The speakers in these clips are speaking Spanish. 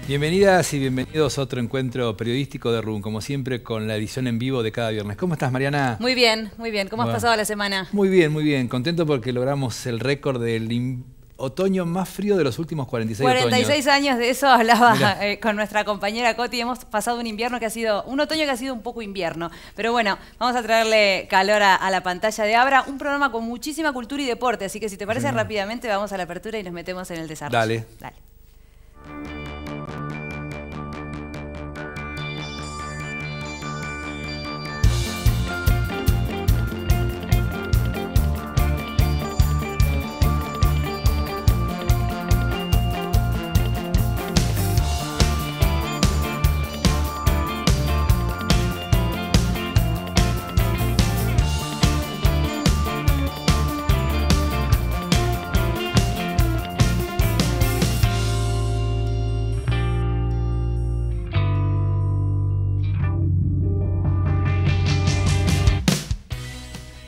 Bienvenidas y bienvenidos a otro encuentro periodístico de RUN, como siempre con la edición en vivo de cada viernes. ¿Cómo estás, Mariana? Muy bien, muy bien. ¿Cómo has pasado la semana? Muy bien, muy bien. Contento porque logramos el récord del otoño más frío de los últimos 46 años, de eso hablaba con nuestra compañera Coti. Hemos pasado un invierno que ha sido, un otoño que ha sido un poco invierno. Pero bueno, vamos a traerle calor a la pantalla de Abra, un programa con muchísima cultura y deporte. Así que si te parece rápidamente vamos a la apertura y nos metemos en el desarrollo. Dale.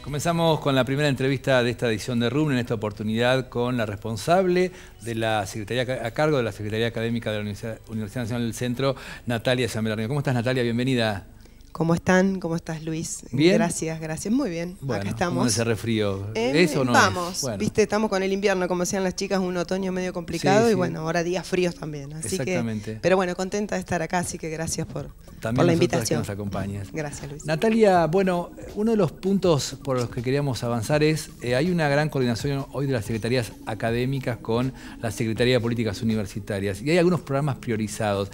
Comenzamos con la primera entrevista de esta edición de RUN, en esta oportunidad con la responsable de la Secretaría, a cargo de la Secretaría Académica de la Universidad Nacional del Centro, Natalia Zambelarino. ¿Cómo estás, Natalia? Bienvenida. ¿Cómo están? ¿Cómo estás, Luis? ¿Bien? Gracias, gracias. Muy bien. Bueno, acá estamos. ¿cómo ese refrío? ¿Eso no vamos, es? Bueno. Viste, estamos con el invierno, como decían las chicas, un otoño medio complicado Sí. Y bueno, ahora días fríos también. Así exactamente. Pero bueno, contenta de estar acá, así que gracias por También la que invitación. nos acompañas. Gracias, Luis. Natalia, bueno, uno de los puntos por los que queríamos avanzar es, hay una gran coordinación hoy de las secretarías académicas con la Secretaría de Políticas Universitarias y hay algunos programas priorizados.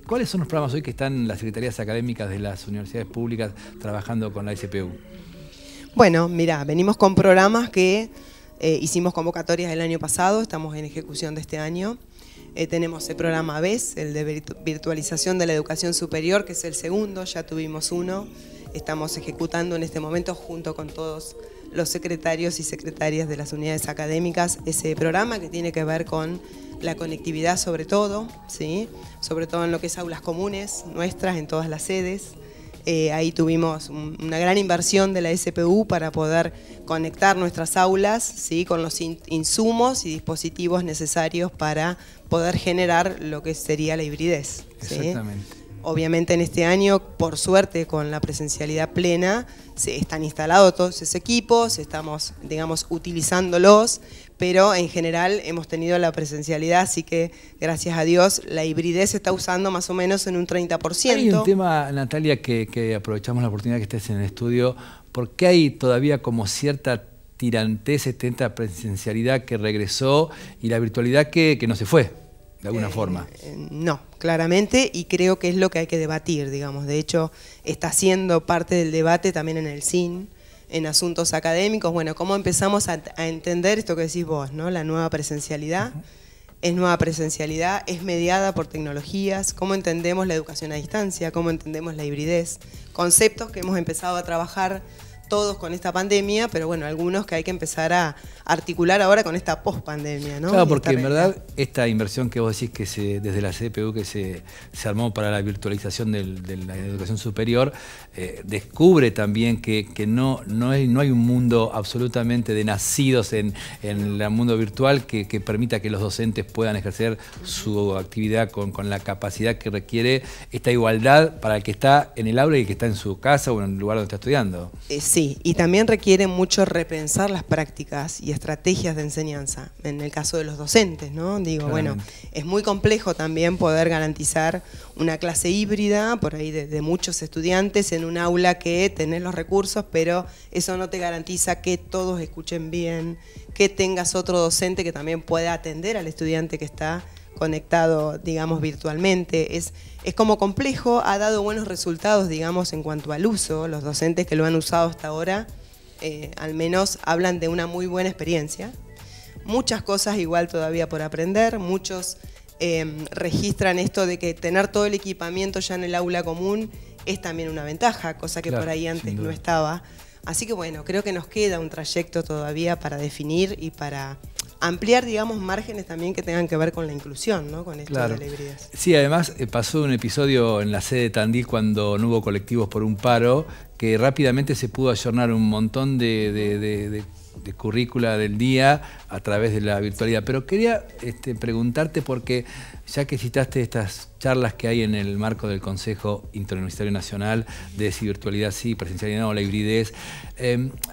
¿Cuáles son los programas hoy que están las secretarías académicas de las universidades públicas trabajando con la SPU? Bueno, mirá, venimos con programas que hicimos convocatorias el año pasado, estamos en ejecución de este año. Tenemos el programa VES, el de virtualización de la educación superior, que es el segundo, ya tuvimos uno. Estamos ejecutando en este momento junto con todos los secretarios y secretarias de las unidades académicas ese programa que tiene que ver con la conectividad sobre todo, ¿sí? Sobre todo en lo que es aulas comunes nuestras, en todas las sedes. Ahí tuvimos una gran inversión de la SPU para poder conectar nuestras aulas, ¿sí? Con los insumos y dispositivos necesarios para poder generar lo que sería la hibridez, ¿sí? Exactamente. Obviamente en este año, por suerte, con la presencialidad plena, se están instalados todos esos equipos, estamos, digamos, utilizándolos, pero en general hemos tenido la presencialidad, así que, gracias a Dios, la hibridez se está usando más o menos en un 30%. Hay un tema, Natalia, que aprovechamos la oportunidad que estés en el estudio, porque hay todavía como cierta tirantez, esta presencialidad que regresó y la virtualidad que no se fue, de alguna forma. No, claramente, y creo que es lo que hay que debatir, digamos. De hecho, está siendo parte del debate también en el CIN, en asuntos académicos. Bueno, cómo empezamos a entender esto que decís vos, ¿no? La nueva presencialidad. Es nueva presencialidad, es mediada por tecnologías, cómo entendemos la educación a distancia, cómo entendemos la hibridez, conceptos que hemos empezado a trabajar todos con esta pandemia, pero bueno, algunos que hay que empezar a articular ahora con esta pospandemia, ¿no? Claro, porque en verdad esta inversión que vos decís que desde la CPU que se armó para la virtualización de la educación superior, descubre también que no hay un mundo absolutamente de nacidos en el mundo virtual que permita que los docentes puedan ejercer su actividad con la capacidad que requiere esta igualdad para el que está en el aula y el que está en su casa o en el lugar donde está estudiando. Sí, y también requiere mucho repensar las prácticas y estrategias de enseñanza, en el caso de los docentes, ¿no? Digo, bueno, es muy complejo también poder garantizar una clase híbrida, por ahí de muchos estudiantes, en un aula que tenés los recursos, pero eso no te garantiza que todos escuchen bien, que tengas otro docente que también pueda atender al estudiante que está conectado, digamos, virtualmente. Es como complejo, ha dado buenos resultados, digamos, en cuanto al uso. Los docentes que lo han usado hasta ahora, al menos hablan de una muy buena experiencia. Muchas cosas igual todavía por aprender, muchos registran esto de que tener todo el equipamiento ya en el aula común es también una ventaja, cosa que por ahí antes no estaba. Así que bueno, creo que nos queda un trayecto todavía para definir y para ampliar, digamos, márgenes también que tengan que ver con la inclusión, ¿no? Con esto de la hibridez. Sí, además pasó un episodio en la sede de Tandil cuando no hubo colectivos por un paro, que rápidamente se pudo ayornar un montón de de currícula del día a través de la virtualidad. Pero quería preguntarte, porque ya que citaste estas charlas que hay en el marco del Consejo Interuniversitario Nacional de si virtualidad sí, presencialidad no, la hibridez,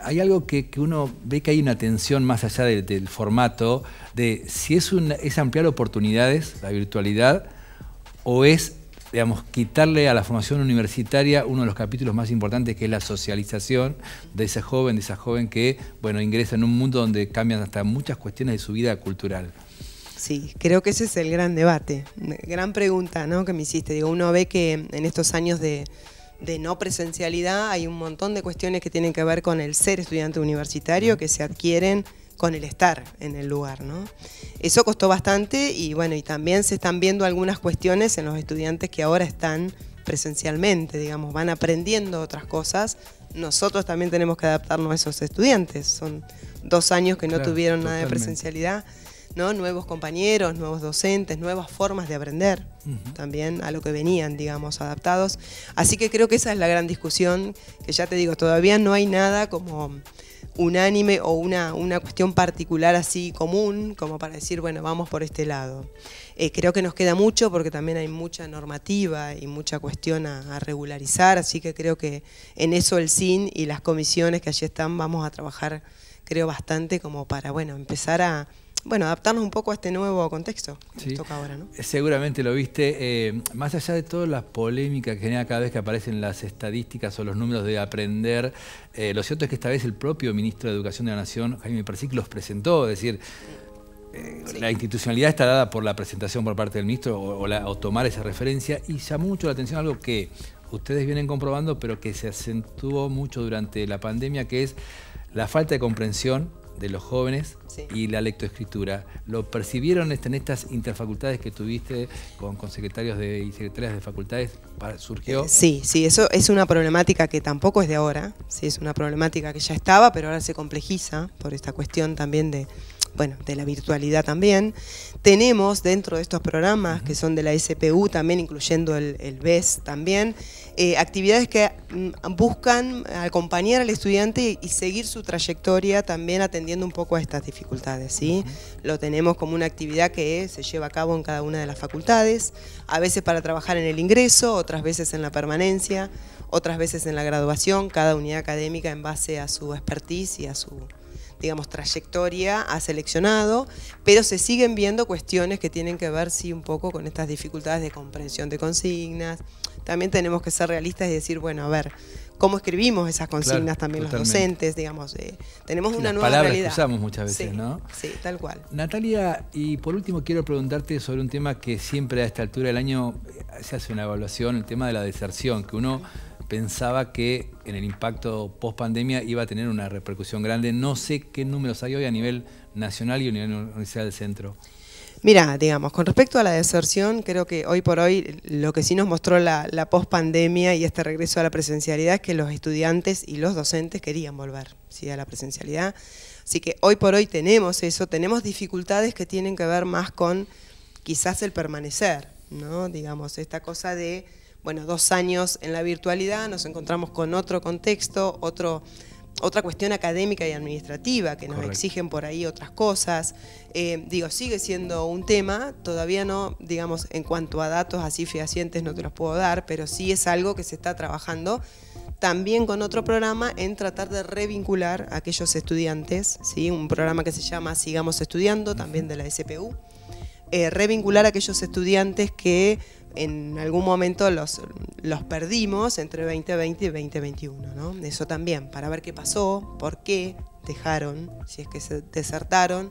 hay algo que uno ve que hay una tensión más allá del formato, de si es ampliar oportunidades, la virtualidad, o es, digamos, quitarle a la formación universitaria uno de los capítulos más importantes, que es la socialización de ese joven, que, bueno, ingresa en un mundo donde cambian hasta muchas cuestiones de su vida cultural. Sí, creo que ese es el gran debate, gran pregunta, ¿no?, que me hiciste. Digo, uno ve que en estos años de no presencialidad hay un montón de cuestiones que tienen que ver con el ser estudiante universitario que se adquieren con el estar en el lugar, ¿no? Eso costó bastante y bueno, y también se están viendo algunas cuestiones en los estudiantes que ahora están presencialmente, digamos, van aprendiendo otras cosas. Nosotros también tenemos que adaptarnos a esos estudiantes. Son 2 años que no tuvieron nada de presencialidad, ¿no? Nuevos compañeros, nuevos docentes, nuevas formas de aprender también a lo que venían, digamos, adaptados. Así que creo que esa es la gran discusión, que ya te digo, todavía no hay nada como unánime o una cuestión particular así común, como para decir, bueno, vamos por este lado. Creo que nos queda mucho porque también hay mucha normativa y mucha cuestión a regularizar, así que creo que en eso el CIN y las comisiones que allí están vamos a trabajar, creo, bastante como para, bueno, empezar a adaptarnos un poco a este nuevo contexto que nos toca ahora, ¿no? Seguramente lo viste, más allá de todas las polémicas que genera cada vez que aparecen las estadísticas o los números de aprender, lo cierto es que esta vez el propio ministro de Educación de la Nación, Jaime Persic, los presentó, es decir, la institucionalidad está dada por la presentación por parte del ministro o tomar esa referencia, y llamó mucho la atención algo que ustedes vienen comprobando, pero que se acentuó mucho durante la pandemia, que es la falta de comprensión de los jóvenes y la lectoescritura. ¿Lo percibieron en estas interfacultades que tuviste con secretarios y secretarias de facultades? ¿Surgió? Sí, eso es una problemática que tampoco es de ahora, sí, es una problemática que ya estaba, pero ahora se complejiza por esta cuestión también de la virtualidad también. Tenemos dentro de estos programas que son de la SPU, también incluyendo el BES también, actividades que buscan acompañar al estudiante y seguir su trayectoria también atendiendo un poco a estas dificultades, ¿sí? Lo tenemos como una actividad que se lleva a cabo en cada una de las facultades, a veces para trabajar en el ingreso, otras veces en la permanencia, otras veces en la graduación, cada unidad académica en base a su expertise y a su, digamos, trayectoria ha seleccionado, pero se siguen viendo cuestiones que tienen que ver, sí, un poco con estas dificultades de comprensión de consignas. También tenemos que ser realistas y decir, bueno, a ver, ¿cómo escribimos esas consignas también los docentes? Digamos, tenemos una nueva palabras realidad. Que usamos muchas veces, sí, ¿no? Sí, tal cual. Natalia, y por último quiero preguntarte sobre un tema que siempre a esta altura del año se hace una evaluación, el tema de la deserción, que uno pensaba que en el impacto post-pandemia iba a tener una repercusión grande. No sé qué números hay hoy a nivel nacional y a nivel Universidad del Centro. Mira, digamos, con respecto a la deserción, creo que hoy por hoy lo que sí nos mostró la post-pandemia y este regreso a la presencialidad es que los estudiantes y los docentes querían volver, ¿sí?, a la presencialidad. Así que hoy por hoy tenemos eso, tenemos dificultades que tienen que ver más con quizás el permanecer, ¿no? Digamos, esta cosa de, 2 años en la virtualidad, nos encontramos con otro contexto, otra cuestión académica y administrativa que nos exigen por ahí otras cosas. Sigue siendo un tema, todavía no, digamos, en cuanto a datos así fehacientes no te los puedo dar, pero sí es algo que se está trabajando también con otro programa en tratar de revincular a aquellos estudiantes, ¿sí? Un programa que se llama Sigamos Estudiando, también de la SPU, revincular a aquellos estudiantes que en algún momento los perdimos entre 2020 y 2021, ¿no? Eso también, para ver qué pasó, por qué dejaron, si es que se desertaron,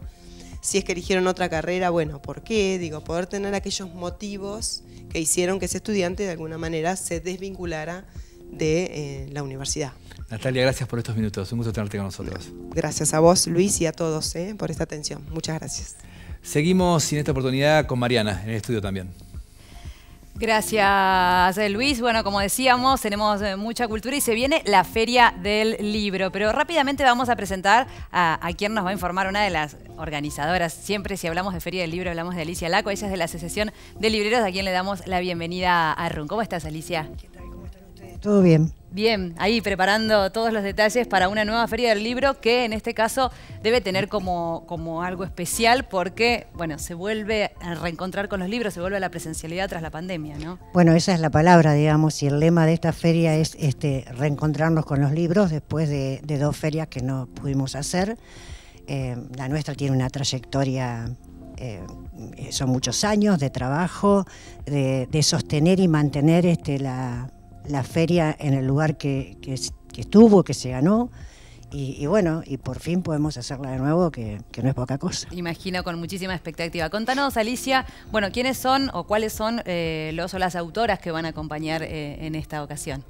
si es que eligieron otra carrera, ¿por qué? Digo, poder tener aquellos motivos que hicieron que ese estudiante de alguna manera se desvinculara de la universidad. Natalia, gracias por estos minutos, un gusto tenerte con nosotros. Gracias a vos, Luis, y a todos por esta atención. Muchas gracias. Seguimos en esta oportunidad con Mariana, en el estudio también. Gracias, Luis. Bueno, como decíamos, tenemos mucha cultura y se viene la Feria del Libro. Pero rápidamente vamos a presentar a quien nos va a informar, una de las organizadoras. Siempre si hablamos de Feria del Libro hablamos de Alicia Laco. Ella es de la Asociación de Libreros, a quien le damos la bienvenida a RUN. ¿Cómo estás, Alicia? ¿Qué tal? ¿Cómo están ustedes? todo bien. Bien, ahí preparando todos los detalles para una nueva Feria del Libro que en este caso debe tener como algo especial porque, bueno, se vuelve a reencontrar con los libros, se vuelve a la presencialidad tras la pandemia, ¿no? Bueno, esa es la palabra, digamos, y el lema de esta feria es reencontrarnos con los libros después de 2 ferias que no pudimos hacer. La nuestra tiene una trayectoria, son muchos años de trabajo, de sostener y mantener la feria en el lugar que estuvo, que se ganó, y bueno, y por fin podemos hacerla de nuevo, que no es poca cosa. Imagino con muchísima expectativa. Contanos, Alicia, bueno, ¿quiénes son o cuáles son los o las autoras que van a acompañar en esta ocasión?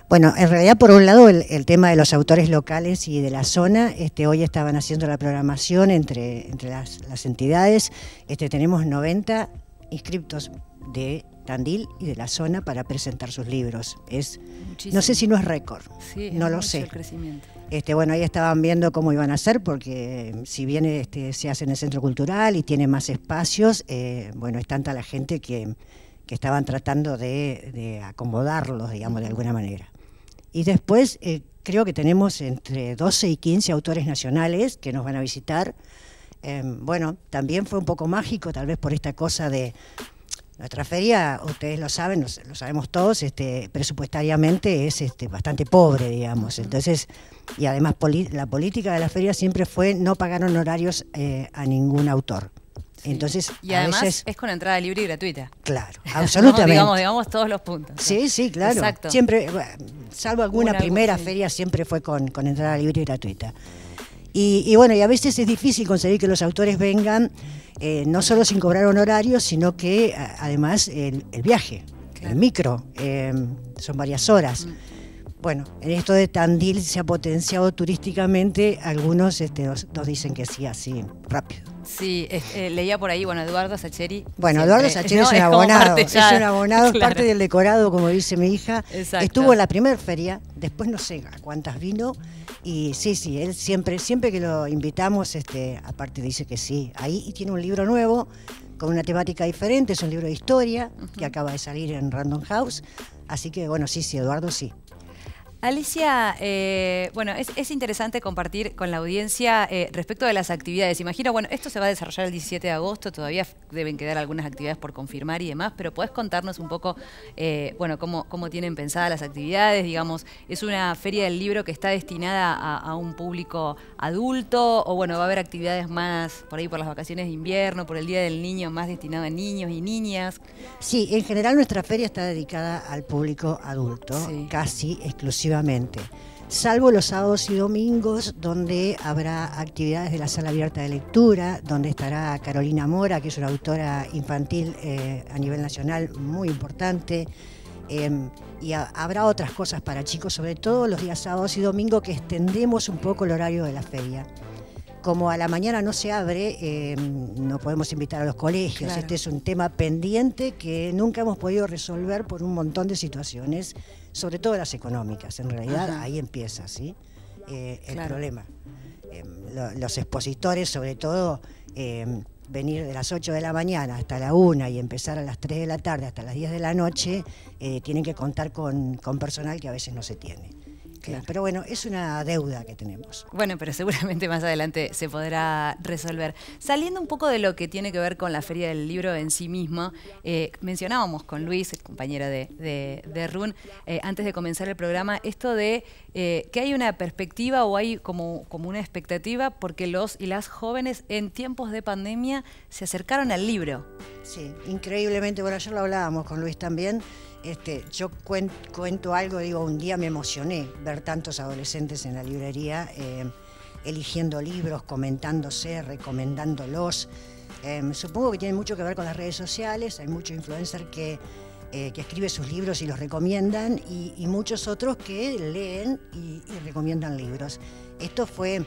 Bueno, en realidad, por un lado, el tema de los autores locales y de la zona, hoy estaban haciendo la programación entre las entidades. Tenemos 90 inscriptos de Tandil y de la zona para presentar sus libros. No sé si no es récord, sí, no lo sé. Bueno, ahí estaban viendo cómo iban a hacer, porque si bien se hace en el Centro Cultural y tiene más espacios, bueno, es tanta la gente que estaban tratando de acomodarlos, digamos, de alguna manera. Y después creo que tenemos entre 12 y 15 autores nacionales que nos van a visitar. Bueno, también fue un poco mágico, tal vez por esta cosa de... Nuestra feria, ustedes lo saben, lo sabemos todos, presupuestariamente es bastante pobre, digamos. Entonces, y además la política de la feria siempre fue no pagar honorarios a ningún autor. Sí. Entonces, y además es con entrada libre y gratuita. Claro, absolutamente. No, digamos todos los puntos. Sí, sí, claro. Exacto. Siempre, salvo alguna primera feria, siempre fue con entrada libre y gratuita. Y bueno, y a veces es difícil conseguir que los autores vengan, no solo sin cobrar honorarios, sino que además el viaje, claro. El micro, son varias horas. Bueno, en esto de Tandil se ha potenciado turísticamente, algunos nos dicen que sí, así, rápido. Sí, leía por ahí, bueno, Eduardo Sacheri. Bueno, Eduardo Sacheri es un abonado, es un abonado, claro. Parte del decorado, como dice mi hija. Exacto. Estuvo en la primera feria, después no sé a cuántas vino, y sí, él siempre que lo invitamos, aparte dice que sí. Ahí y tiene un libro nuevo, con una temática diferente, es un libro de historia, que acaba de salir en Random House, así que bueno, sí, Eduardo sí. Alicia, bueno, es interesante compartir con la audiencia respecto de las actividades. Imagino, bueno, esto se va a desarrollar el 17 de agosto, todavía deben quedar algunas actividades por confirmar y demás, pero ¿podés contarnos un poco, bueno, cómo tienen pensadas las actividades? Digamos, ¿es una feria del libro que está destinada a un público adulto? O bueno, ¿va a haber actividades más por ahí por las vacaciones de invierno, por el Día del Niño, más destinado a niños y niñas? Sí, en general nuestra feria está dedicada al público adulto, sí. Casi exclusivamente. Salvo los sábados y domingos, donde habrá actividades de la sala abierta de lectura, donde estará Carolina Mora, que es una autora infantil a nivel nacional muy importante, y habrá otras cosas para chicos, sobre todo los días sábados y domingos, que extendemos un poco el horario de la feria. Como a la mañana no se abre, no podemos invitar a los colegios. Claro. Este es un tema pendiente que nunca hemos podido resolver por un montón de situaciones, sobre todo las económicas. En realidad, ajá, ahí empieza, ¿sí? El problema. Los expositores, sobre todo, venir de las 8 de la mañana hasta la 1 y empezar a las 3 de la tarde hasta las 10 de la noche, tienen que contar con personal que a veces no se tiene. Claro. Pero bueno, es una deuda que tenemos. Bueno, pero seguramente más adelante se podrá resolver. Saliendo un poco de lo que tiene que ver con la Feria del Libro en sí mismo, mencionábamos con Luis, el compañero de RUN, antes de comenzar el programa, esto de que hay una perspectiva o hay como una expectativa porque los y las jóvenes en tiempos de pandemia se acercaron al libro. Sí, increíblemente. Bueno, ayer lo hablábamos con Luis también. Yo cuento algo, digo, un día me emocioné ver tantos adolescentes en la librería eligiendo libros, comentándose, recomendándolos. Supongo que tiene mucho que ver con las redes sociales, hay muchos influencers que escriben sus libros y los recomiendan y muchos otros que leen y recomiendan libros. Esto fue...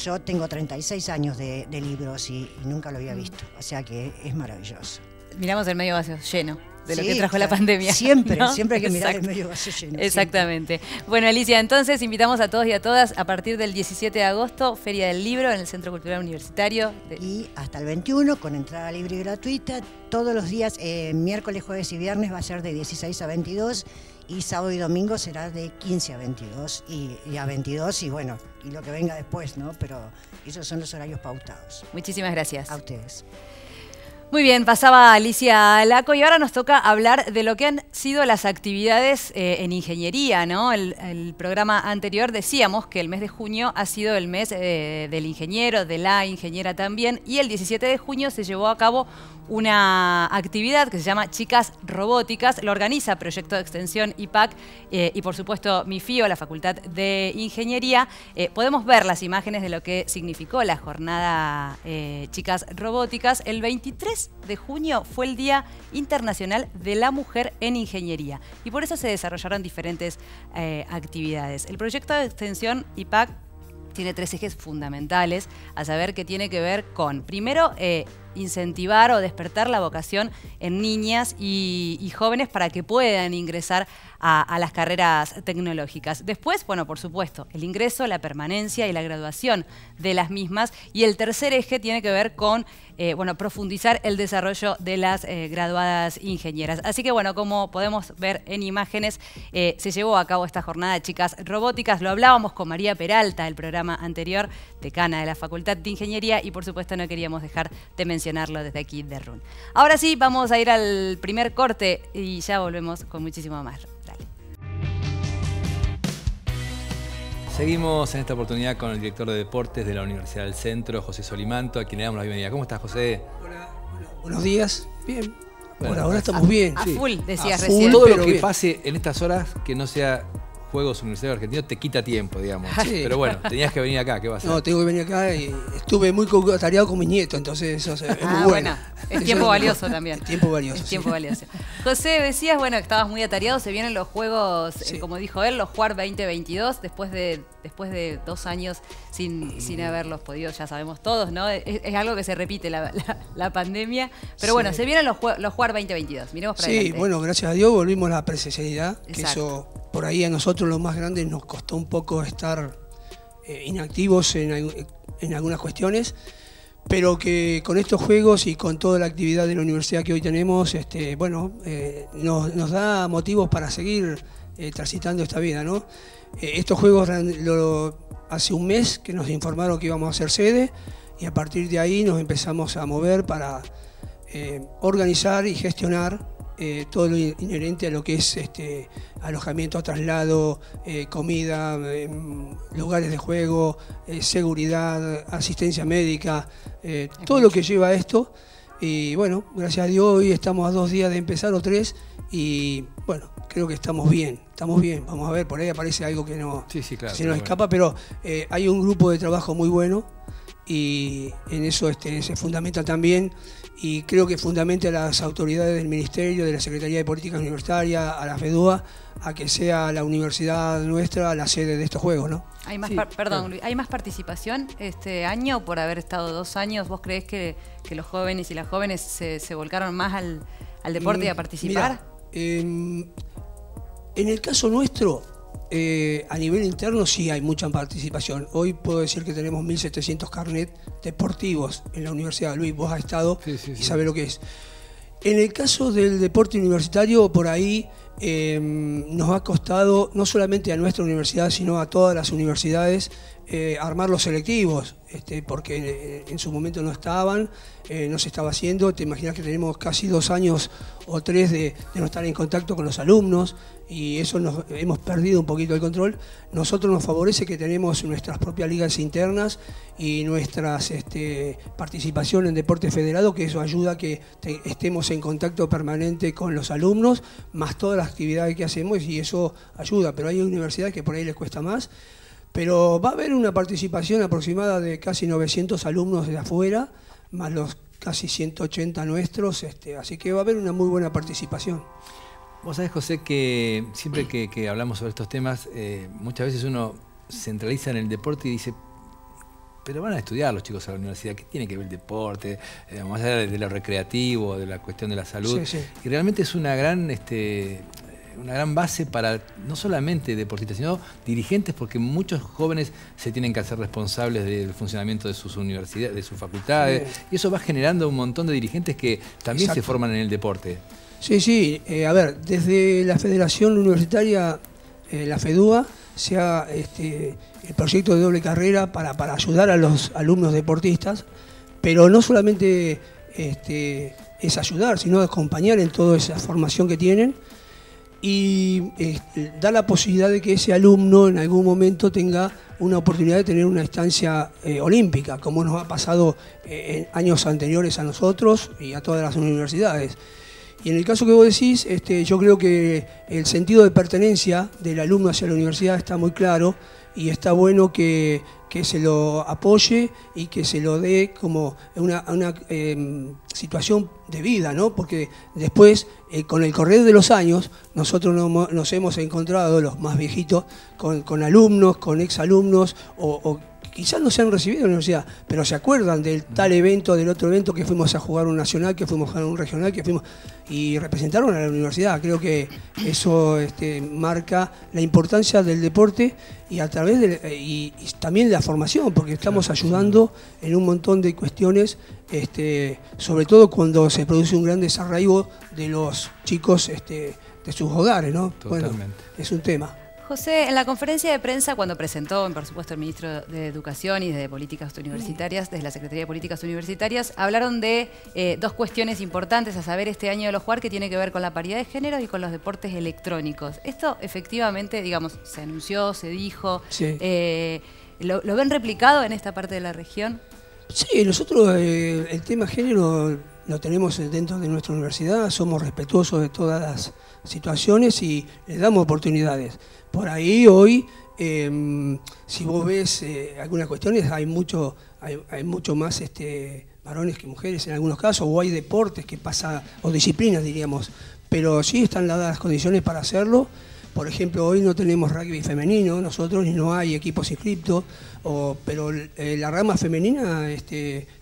Yo tengo 36 años de libros y nunca lo había visto, o sea que es maravilloso. Miramos el medio vaso lleno de lo que trajo la pandemia. Siempre, ¿no? Siempre hay que mirar el medio vaso lleno. Exactamente. Siempre. Bueno, Alicia, entonces invitamos a todos y a todas a partir del 17 de agosto, Feria del Libro en el Centro Cultural Universitario. Y hasta el 21, con entrada libre y gratuita, todos los días, miércoles, jueves y viernes va a ser de 16 a 22 Y sábado y domingo será de 15 a 22 y a 22 y bueno, y lo que venga después, ¿no? Pero esos son los horarios pautados. Muchísimas gracias. A ustedes. Muy bien, pasaba Alicia Laco y ahora nos toca hablar de lo que han sido las actividades en ingeniería, ¿no? El programa anterior decíamos que el mes de junio ha sido el mes del ingeniero, de la ingeniera también, y el 17 de junio se llevó a cabo una actividad que se llama Chicas Robóticas. Lo organiza Proyecto de Extensión IPAC y por supuesto MIFIO, la Facultad de Ingeniería. Podemos ver las imágenes de lo que significó la jornada Chicas Robóticas. El 23 de junio fue el Día Internacional de la Mujer en Ingeniería y por eso se desarrollaron diferentes actividades. El Proyecto de Extensión IPAC tiene 3 ejes fundamentales, a saber que tiene que ver con, primero, incentivar o despertar la vocación en niñas y jóvenes para que puedan ingresar a las carreras tecnológicas. Después, bueno, por supuesto, el ingreso, la permanencia y la graduación de las mismas. Y el tercer eje tiene que ver con profundizar el desarrollo de las graduadas ingenieras. Así que, bueno, como podemos ver en imágenes, se llevó a cabo esta jornada de Chicas Robóticas. Lo hablábamos con María Peralta, el programa anterior, decana de la Facultad de Ingeniería, y por supuesto no queríamos dejar de mencionarlo desde aquí de RUN. Ahora sí, vamos a ir al primer corte y ya volvemos con muchísimo más. Dale. Seguimos en esta oportunidad con el director de deportes de la Universidad del Centro, José Solimanto, a quien le damos la bienvenida. ¿Cómo estás, José? Hola, buenos días. Bien. Bueno, por ahora estamos bien. A full, decías a recién. full, Todo lo pero que bien. pase en estas horas que no sea Juegos Universitarios Argentinos te quita tiempo, digamos. Sí. Pero bueno, tenías que venir acá, ¿qué va a hacer? No, tengo que venir acá y estuve muy atareado con mi nieto, entonces eso es muy bueno. Bueno, es tiempo valioso también. Es tiempo valioso. Es tiempo valioso. José, decías, bueno, que estabas muy atareado, se vienen los Juegos, Sí. como dijo él, los JUAR 2022, después de 2 años sin haberlos podido, ya sabemos todos, ¿no? Es algo que se repite, la pandemia. Pero Sí. bueno, se vienen los JUAR 2022, miremos para Sí, adelante. bueno, gracias a Dios volvimos a la presencialidad, que Exacto. eso por ahí a nosotros los más grandes nos costó un poco estar inactivos en algunas cuestiones, pero que con estos juegos y con toda la actividad de la universidad que hoy tenemos, nos da motivos para seguir transitando esta vida, ¿no? Estos juegos hace un mes que nos informaron que íbamos a ser sede y a partir de ahí nos empezamos a mover para organizar y gestionar todo lo inherente a lo que es alojamiento, traslado, comida, lugares de juego, seguridad, asistencia médica, todo lo que lleva a esto. Y bueno, gracias a Dios hoy estamos a 2 días de empezar o 3 y bueno, creo que estamos bien. Vamos a ver, por ahí aparece algo que no Sí, claro, se nos pero escapa, pero hay un grupo de trabajo muy bueno y en eso se fundamenta también, y creo que fundamenta a las autoridades del Ministerio, de la Secretaría de Política Universitaria, a la FEDUA, a que sea la universidad nuestra la sede de estos juegos, ¿no? Hay más, Sí, perdón, Luis, ¿hay más participación este año por haber estado 2 años? ¿Vos creés que los jóvenes y las jóvenes se volcaron más al deporte y a participar? Mira, en el caso nuestro, a nivel interno sí hay mucha participación. Hoy puedo decir que tenemos 1.700 carnet deportivos en la universidad. Luis, vos has estado Sí, y sabés lo que es. En el caso del deporte universitario, por ahí nos ha costado, no solamente a nuestra universidad, sino a todas las universidades, armar los selectivos, porque en su momento no estaban, no se estaba haciendo. Te imaginas que tenemos casi 2 años o 3 de no estar en contacto con los alumnos y eso hemos perdido un poquito el control. Nosotros nos favorece que tenemos nuestras propias ligas internas y nuestras participación en deporte federado, que eso ayuda a que estemos en contacto permanente con los alumnos, más todas las actividades que hacemos, y eso ayuda. Pero hay universidades que por ahí les cuesta más. Pero va a haber una participación aproximada de casi 900 alumnos de afuera, más los casi 180 nuestros, así que va a haber una muy buena participación. Vos sabés, José, que siempre que hablamos sobre estos temas, muchas veces uno centraliza en el deporte y dice, pero van a estudiar los chicos a la universidad, ¿qué tiene que ver el deporte? Más allá de lo recreativo, de la cuestión de la salud. Sí. Y realmente es una gran gran base para no solamente deportistas, sino dirigentes, porque muchos jóvenes se tienen que hacer responsables del funcionamiento de sus universidades, de sus facultades, y eso va generando un montón de dirigentes que también se forman en el deporte. Sí, sí. A ver, desde la Federación Universitaria, la FEDUA, se ha el proyecto de doble carrera para ayudar a los alumnos deportistas, pero no solamente es ayudar, sino acompañar en toda esa formación que tienen y dar la posibilidad de que ese alumno en algún momento tenga una oportunidad de tener una instancia olímpica, como nos ha pasado en años anteriores a nosotros y a todas las universidades. Y en el caso que vos decís, yo creo que el sentido de pertenencia del alumno hacia la universidad está muy claro y está bueno que se lo apoye y que se lo dé como una situación de vida, ¿no? Porque después, con el correr de los años, nosotros nos hemos encontrado, los más viejitos, con alumnos, con exalumnos o quizás no se han recibido en la universidad, pero se acuerdan del tal evento, del otro evento, que fuimos a jugar un nacional, que fuimos a jugar un regional, que fuimos y representaron a la universidad. Creo que eso marca la importancia del deporte y a través y también de la formación, porque estamos ayudando en un montón de cuestiones, sobre todo cuando se produce un gran desarraigo de los chicos de sus hogares, ¿no? Totalmente. Bueno, es un tema. José, en la conferencia de prensa, cuando presentó, por supuesto, el ministro de Educación y de Políticas Universitarias, desde la Secretaría de Políticas Universitarias, hablaron de dos cuestiones importantes a saber este año de los JUAR, que tiene que ver con la paridad de género y con los deportes electrónicos. Esto, efectivamente, digamos, se anunció, se dijo. Sí. ¿Lo ven replicado en esta parte de la región? Sí, nosotros el tema género lo tenemos dentro de nuestra universidad, somos respetuosos de todas las situaciones y les damos oportunidades. Por ahí hoy, si vos ves algunas cuestiones, hay mucho más varones que mujeres en algunos casos, o hay deportes que pasa, o disciplinas diríamos, pero sí están dadas las condiciones para hacerlo. Por ejemplo, hoy no tenemos rugby femenino nosotros, ni no hay equipos inscriptos, pero la rama femenina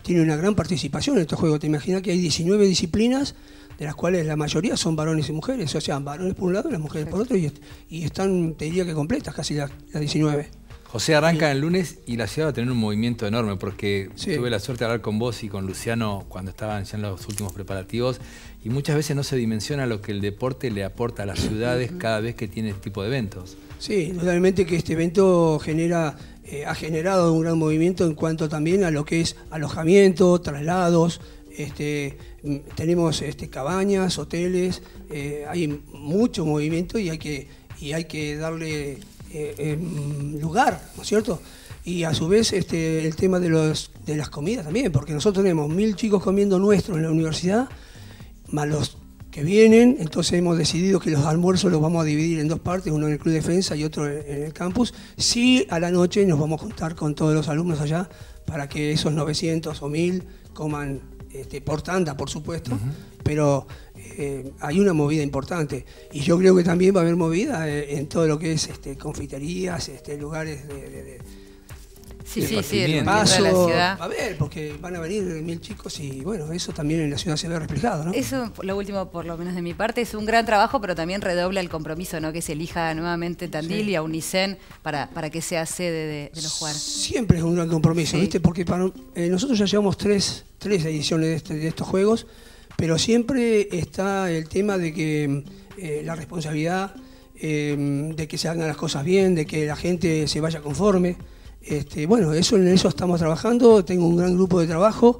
tiene una gran participación en estos juegos. Te imaginas que hay 19 disciplinas, de las cuales la mayoría son varones y mujeres, o sea, varones por un lado y las mujeres por otro, y están, te diría que completas casi las 19. José, arranca el lunes y la ciudad va a tener un movimiento enorme, porque Sí. tuve la suerte de hablar con vos y con Luciano cuando estaban ya en los últimos preparativos, y muchas veces no se dimensiona lo que el deporte le aporta a las ciudades cada vez que tiene este tipo de eventos. Sí, totalmente, que este evento ha generado un gran movimiento en cuanto también a lo que es alojamiento, traslados, tenemos cabañas, hoteles, hay mucho movimiento y hay que darle lugar, ¿no es cierto? Y a su vez el tema de las comidas también, porque nosotros tenemos 1000 chicos comiendo nuestro en la universidad, más los que vienen, entonces hemos decidido que los almuerzos los vamos a dividir en dos partes, uno en el Club Defensa y otro en el campus. Sí, a la noche nos vamos a juntar con todos los alumnos allá para que esos 900 o 1000 coman por tanda, por supuesto, pero hay una movida importante y yo creo que también va a haber movida en todo lo que es confiterías, lugares de Sí, el paso, de la ciudad. a ver, porque van a venir 1000 chicos y bueno, eso también en la ciudad se ve reflejado, ¿no? Eso, lo último, por lo menos de mi parte, es un gran trabajo, pero también redobla el compromiso, ¿no? Que se elija nuevamente Tandil y a Unicen para que sea sede de los JUAR. Siempre es un gran compromiso, Sí. ¿viste? Porque nosotros ya llevamos tres ediciones de estos juegos, pero siempre está el tema de que la responsabilidad, de que se hagan las cosas bien, de que la gente se vaya conforme. Bueno, en eso estamos trabajando. Tengo un gran grupo de trabajo,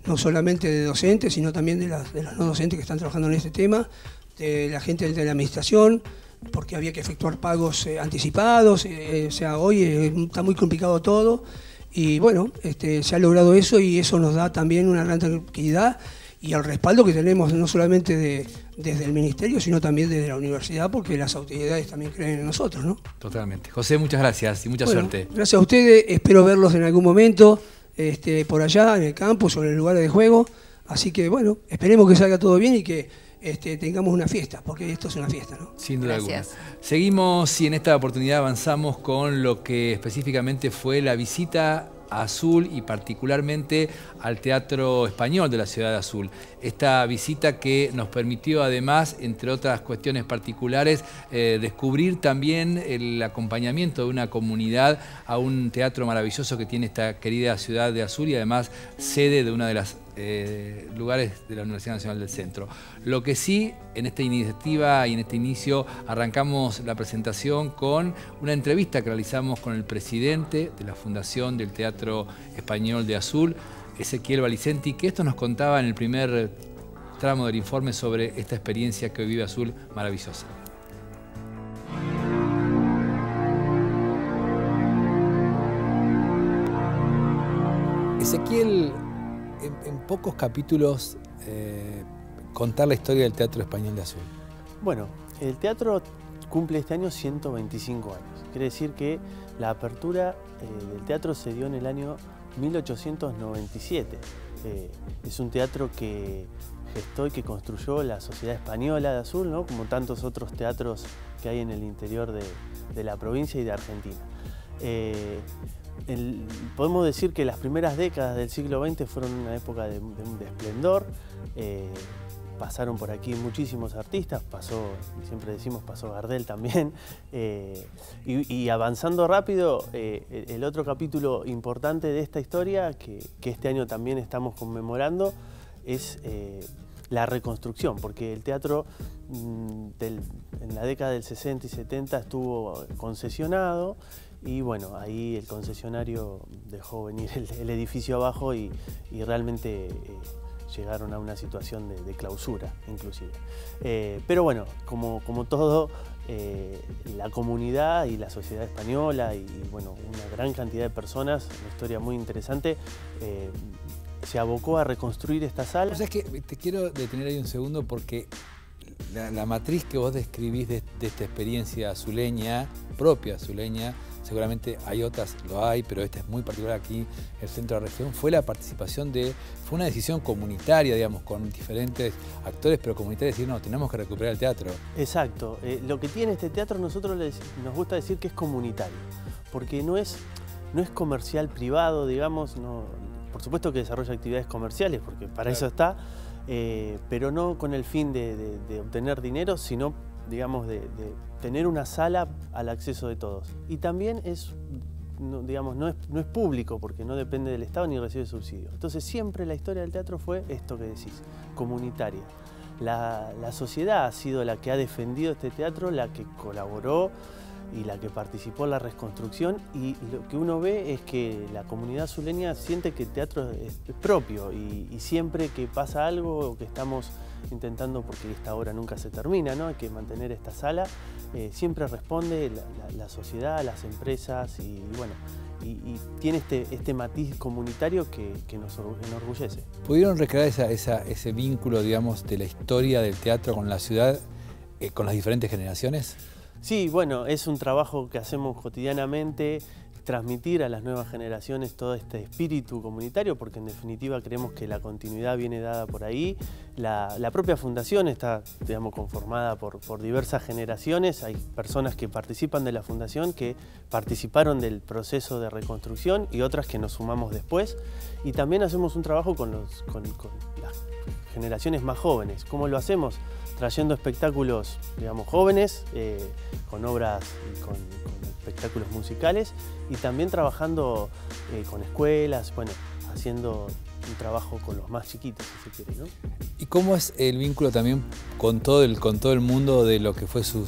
no solamente de docentes, sino también de los no docentes que están trabajando en este tema, de la gente de la administración, porque había que efectuar pagos anticipados, o sea, hoy está muy complicado todo, y bueno, se ha logrado eso y eso nos da también una gran tranquilidad y el respaldo que tenemos no solamente desde el ministerio, sino también desde la universidad, porque las autoridades también creen en nosotros, ¿no? Totalmente. José, muchas gracias y mucha suerte. Gracias a ustedes, espero verlos en algún momento, por allá, en el campus o en el lugar de juego, así que bueno, esperemos que salga todo bien y que tengamos una fiesta, porque esto es una fiesta, ¿no? Sin duda alguna. Gracias. Seguimos y en esta oportunidad avanzamos con lo que específicamente fue la visita a Azul y particularmente al Teatro Español de la ciudad de Azul. Esta visita que nos permitió además, entre otras cuestiones particulares, descubrir también el acompañamiento de una comunidad a un teatro maravilloso que tiene esta querida ciudad de Azul y además sede de una de las lugares de la Universidad Nacional del Centro. Lo que sí, en esta iniciativa y en este inicio arrancamos la presentación con una entrevista que realizamos con el presidente de la Fundación del Teatro Español de Azul, Ezequiel Valicenti, que esto nos contaba en el primer tramo del informe sobre esta experiencia que hoy vive Azul maravillosa. Ezequiel, en pocos capítulos contar la historia del Teatro Español de Azul. Bueno, el teatro cumple este año 125 años. Quiere decir que la apertura del teatro se dio en el año 1897. Es un teatro que gestó y que construyó la Sociedad Española de Azul, ¿no? Como tantos otros teatros que hay en el interior de la provincia y de Argentina. Podemos decir que las primeras décadas del siglo XX fueron una época de esplendor. Pasaron por aquí muchísimos artistas, siempre decimos, pasó Gardel también. Y avanzando rápido, el otro capítulo importante de esta historia, que este año también estamos conmemorando, es la reconstrucción, porque el teatro en la década del 60 y 70 estuvo concesionado. Y bueno, ahí el concesionario dejó venir el edificio abajo y realmente llegaron a una situación de clausura, inclusive. Pero bueno, como todo, la comunidad y la sociedad española y bueno, una gran cantidad de personas, una historia muy interesante, se abocó a reconstruir esta sala. O sea, es que te quiero detener ahí un segundo porque la matriz que vos describís de esta experiencia azuleña, propia azuleña, seguramente hay otras, lo hay, pero esta es muy particular aquí en el centro de la región, fue la participación fue una decisión comunitaria, digamos, con diferentes actores, pero comunitaria, decir, no, tenemos que recuperar el teatro. Exacto. Lo que tiene este teatro, nosotros nos gusta decir que es comunitario, porque no es comercial privado, digamos, no, por supuesto que desarrolla actividades comerciales, porque para eso está, pero no con el fin de obtener dinero, sino, digamos, de tener una sala al acceso de todos. Y también no es público, porque no depende del Estado ni recibe subsidios. Entonces siempre la historia del teatro fue esto que decís, comunitaria. La sociedad ha sido la que ha defendido este teatro, la que colaboró y la que participó en la reconstrucción, y lo que uno ve es que la comunidad azuleña siente que el teatro es propio y siempre que pasa algo que estamos intentando, porque esta obra nunca se termina, ¿no? Hay que mantener esta sala, siempre responde la sociedad, las empresas y bueno, y tiene este matiz comunitario que nos enorgullece. ¿Pudieron recrear ese vínculo, digamos, de la historia del teatro con la ciudad, con las diferentes generaciones? Sí, bueno, es un trabajo que hacemos cotidianamente, transmitir a las nuevas generaciones todo este espíritu comunitario, porque en definitiva creemos que la continuidad viene dada por ahí. La propia fundación está, digamos, conformada por diversas generaciones. Hay personas que participan de la fundación, que participaron del proceso de reconstrucción y otras que nos sumamos después. Y también hacemos un trabajo con las generaciones más jóvenes. ¿Cómo lo hacemos? Trayendo espectáculos, digamos, jóvenes, con obras y con espectáculos musicales, y también trabajando con escuelas, bueno, haciendo un trabajo con los más chiquitos, si se quiere, ¿no? ¿Y cómo es el vínculo también con todo el mundo de lo que fue su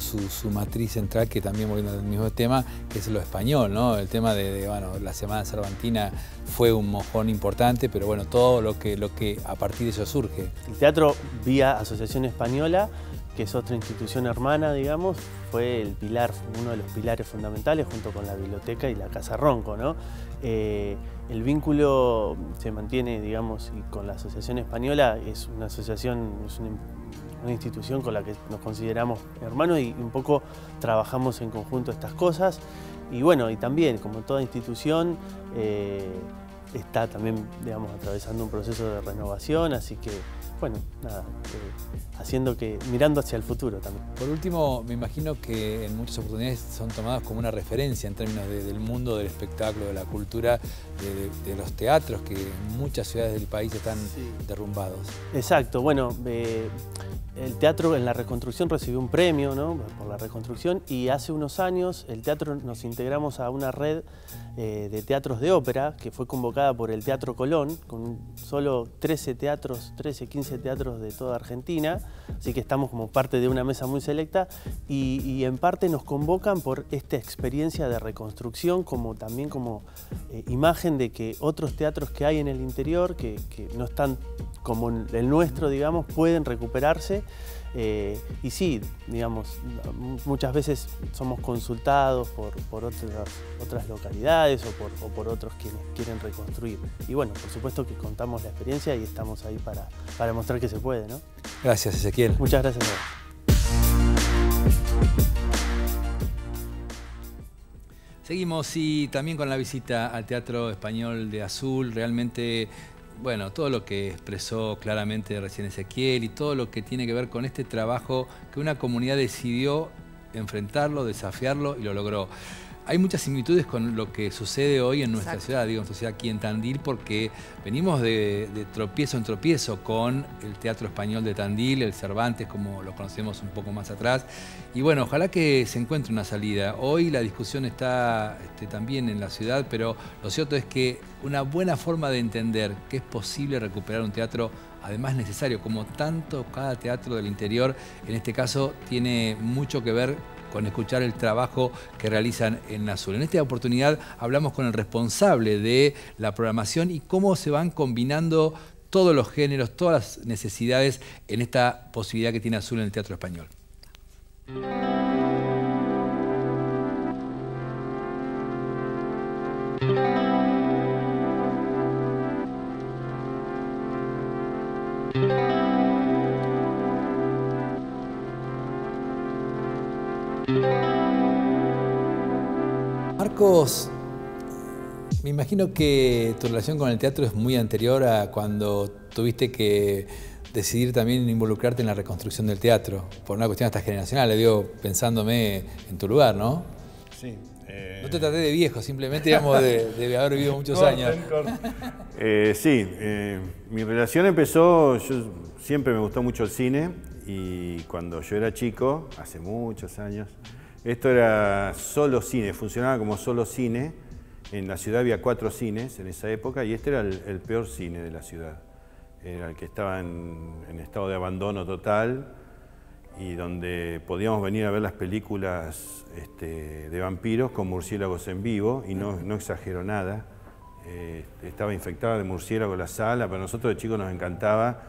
matriz central, que también, volviendo al mismo tema, que es lo español, ¿no? El tema bueno, la Semana Cervantina fue un mojón importante, pero bueno, todo lo que a partir de eso surge. El teatro vía Asociación Española, que es otra institución hermana, digamos, fue uno de los pilares fundamentales, junto con la biblioteca y la Casa Ronco, ¿no? El vínculo se mantiene, digamos, y con la Asociación Española es una asociación, es una institución con la que nos consideramos hermanos y un poco trabajamos en conjunto estas cosas. Y bueno, y también, como toda institución, está también, digamos, atravesando un proceso de renovación, así que bueno, nada, mirando hacia el futuro también. Por último, me imagino que en muchas oportunidades son tomadas como una referencia en términos del mundo del espectáculo, de la cultura, de los teatros que en muchas ciudades del país están derrumbados. Exacto, bueno, el teatro en la reconstrucción recibió un premio, ¿no?, por la reconstrucción, y hace unos años el teatro nos integramos a una red de teatros de ópera que fue convocada por el Teatro Colón, con solo 13, 15 teatros de toda Argentina, así que estamos como parte de una mesa muy selecta y en parte nos convocan por esta experiencia de reconstrucción también como imagen de que otros teatros que hay en el interior, que no están como el nuestro, digamos, pueden recuperarse. Y sí, digamos, muchas veces somos consultados por otras localidades o por otros quienes quieren reconstruir. Y bueno, por supuesto que contamos la experiencia y estamos ahí para mostrar que se puede, ¿no? Gracias, Ezequiel. Muchas gracias. Seguimos y también con la visita al Teatro Español de Azul. Realmente, bueno, todo lo que expresó claramente recién Ezequiel y todo lo que tiene que ver con este trabajo que una comunidad decidió enfrentarlo, desafiarlo y lo logró. Hay muchas similitudes con lo que sucede hoy en nuestra ciudad, digo, en nuestra ciudad aquí en Tandil, porque venimos de tropiezo en tropiezo con el Teatro Español de Tandil, el Cervantes, como lo conocemos un poco más atrás. Y bueno, ojalá que se encuentre una salida. Hoy la discusión está también en la ciudad, pero lo cierto es que una buena forma de entender que es posible recuperar un teatro, además necesario, como tanto cada teatro del interior, en este caso tiene mucho que ver con escuchar el trabajo que realizan en Azul. En esta oportunidad hablamos con el responsable de la programación y cómo se van combinando todos los géneros, todas las necesidades en esta posibilidad que tiene Azul en el Teatro Español. Marcos, me imagino que tu relación con el teatro es muy anterior a cuando tuviste que decidir también involucrarte en la reconstrucción del teatro, por una cuestión hasta generacional, le digo, pensándome en tu lugar, ¿no? Sí. No te traté de viejo, simplemente digamos de haber vivido muchos años. Sí, mi relación empezó, yo siempre me gustó mucho el cine y cuando yo era chico, hace muchos años, esto era solo cine, funcionaba como solo cine. En la ciudad había 4 cines en esa época y este era el peor cine de la ciudad. Era el que estaba en estado de abandono total y donde podíamos venir a ver las películas de vampiros con murciélagos en vivo y no exagero nada. Estaba infectada de murciélagos la sala, pero a nosotros de chicos nos encantaba.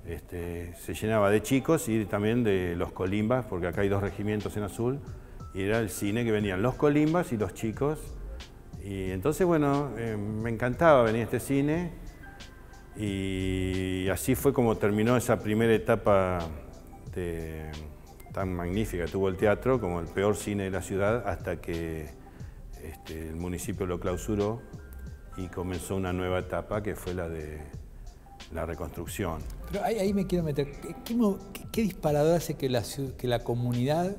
Se llenaba de chicos y también de los colimbas, porque acá hay 2 regimientos en Azul. Y era el cine que venían los colimbas y los chicos. Y entonces, bueno, me encantaba venir a este cine. Y así fue como terminó esa primera etapa tan magnífica. Tuvo el teatro como el peor cine de la ciudad hasta que el municipio lo clausuró y comenzó una nueva etapa que fue la de la reconstrucción. Pero ahí me quiero meter. ¿Qué disparador hace que la comunidad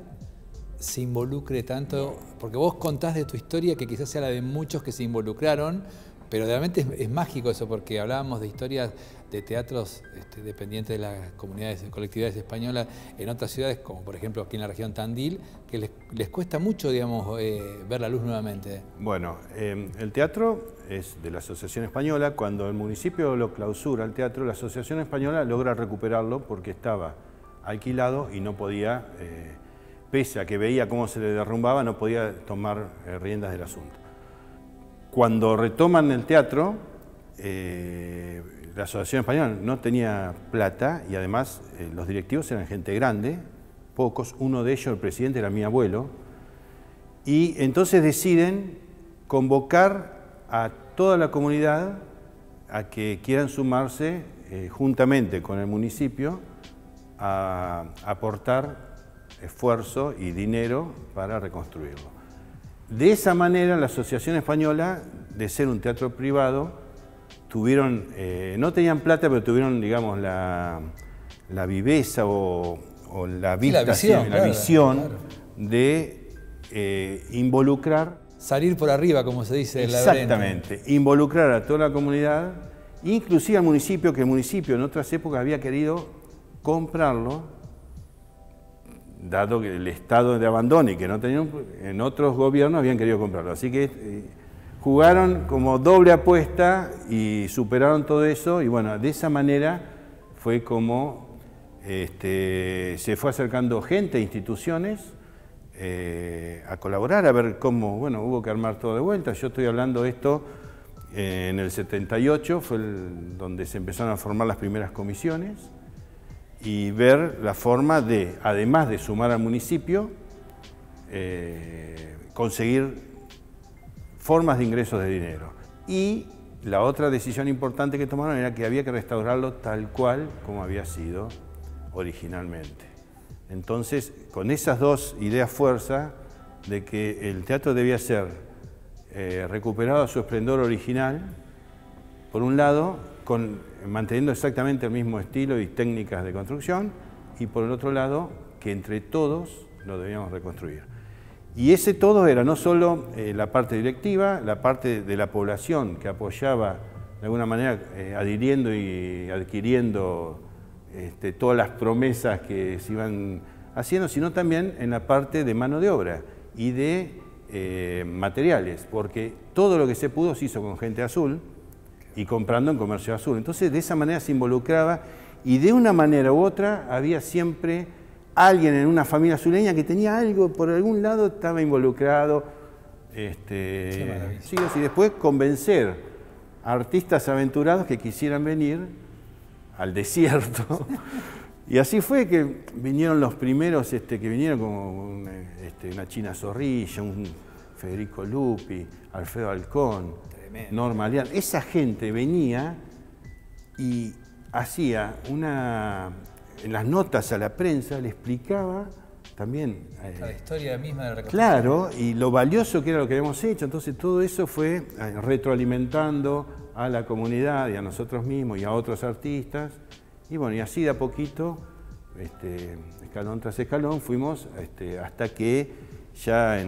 se involucre tanto? Porque vos contás de tu historia que quizás sea la de muchos que se involucraron, pero realmente es mágico eso, porque hablábamos de historias de teatros dependientes de las comunidades, colectividades españolas en otras ciudades, como por ejemplo aquí en la región Tandil, que les cuesta mucho, digamos, ver la luz nuevamente. Bueno, el teatro es de la Asociación Española. Cuando el municipio lo clausura el teatro, la Asociación Española logra recuperarlo porque estaba alquilado y no podía, pese a que veía cómo se le derrumbaba, no podía tomar riendas del asunto. Cuando retoman el teatro, la Asociación Española no tenía plata y además los directivos eran gente grande, pocos, uno de ellos, el presidente, era mi abuelo, y entonces deciden convocar a toda la comunidad a que quieran sumarse juntamente con el municipio a aportar esfuerzo y dinero para reconstruirlo. De esa manera la Asociación Española, de ser un teatro privado, tuvieron, no tenían plata, pero tuvieron, digamos, la viveza o la vista, sí, la visión claro. de involucrar. Salir por arriba, como se dice. Exactamente, involucrar a toda la comunidad, inclusive al municipio, que el municipio en otras épocas había querido comprarlo, dado que el estado de abandono y que no tenían, en otros gobiernos habían querido comprarlo. Así que jugaron como doble apuesta y superaron todo eso, y bueno, de esa manera fue como se fue acercando gente, instituciones, a colaborar, a ver cómo, bueno, hubo que armar todo de vuelta. Yo estoy hablando de esto en el 78, fue donde se empezaron a formar las primeras comisiones, y ver la forma de, además de sumar al municipio, conseguir formas de ingresos de dinero. Y la otra decisión importante que tomaron era que había que restaurarlo tal cual como había sido originalmente. Entonces, con esas dos ideas fuerza de que el teatro debía ser recuperado a su esplendor original, por un lado, manteniendo exactamente el mismo estilo y técnicas de construcción, y por el otro lado, que entre todos lo debíamos reconstruir. Y ese todo era no solo la parte directiva, la parte de la población que apoyaba de alguna manera adhiriendo y adquiriendo todas las promesas que se iban haciendo, sino también en la parte de mano de obra y de materiales, porque todo lo que se pudo se hizo con gente azul y comprando en comercio azul. Entonces de esa manera se involucraba, y de una manera u otra había siempre alguien en una familia azuleña que tenía algo, por algún lado estaba involucrado. Sí, y después convencer a artistas aventurados que quisieran venir al desierto. Y así fue que vinieron los primeros que vinieron, como una China Zorrilla, un Federico Lupi, Alfredo Alcón, Norma Leal. Esa gente venía y hacía en las notas a la prensa, le explicaba también la historia misma de la reconstrucción. Claro, y lo valioso que era lo que habíamos hecho. Entonces todo eso fue retroalimentando a la comunidad y a nosotros mismos y a otros artistas. Y bueno, y así de a poquito, escalón tras escalón, fuimos hasta que ya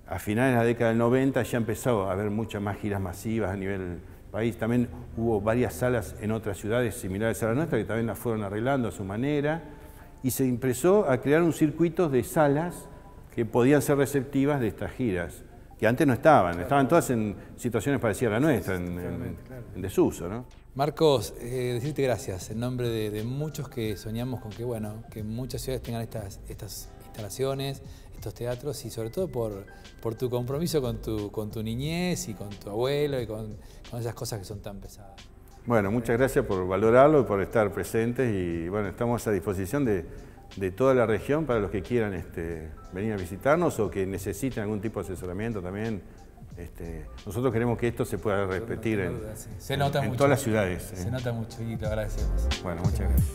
a finales de la década del 90 ya empezó a haber muchas más giras masivas a nivel país. También hubo varias salas en otras ciudades similares a la nuestra que también las fueron arreglando a su manera, y se empezó a crear un circuito de salas que podían ser receptivas de estas giras, que antes no estaban todas en situaciones parecidas a la nuestra, en desuso, ¿no? Marcos, decirte gracias en nombre de muchos que soñamos con que muchas ciudades tengan estas instalaciones, estos teatros, y sobre todo por tu compromiso con tu niñez y con tu abuelo y con esas cosas que son tan pesadas. Bueno, muchas gracias por valorarlo y por estar presentes, y bueno, estamos a disposición de toda la región para los que quieran venir a visitarnos o que necesiten algún tipo de asesoramiento también. Nosotros queremos que esto se pueda repetir en todas las ciudades. Se nota mucho y lo agradecemos. Bueno, muchas gracias.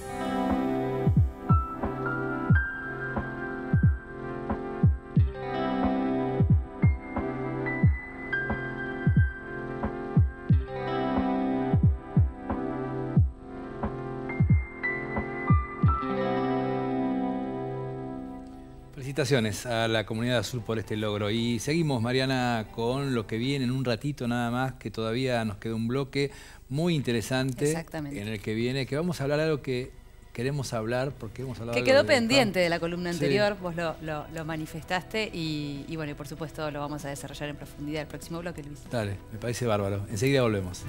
Felicitaciones a la comunidad azul por este logro. Y seguimos, Mariana, con lo que viene en un ratito nada más, que todavía nos queda un bloque muy interesante en el que viene, que vamos a hablar de algo que queremos hablar, porque hemos hablado que quedó pendiente de la columna anterior, sí. Vos lo manifestaste y bueno, y por supuesto lo vamos a desarrollar en profundidad el próximo bloque, Luis. Dale, me parece bárbaro. Enseguida volvemos.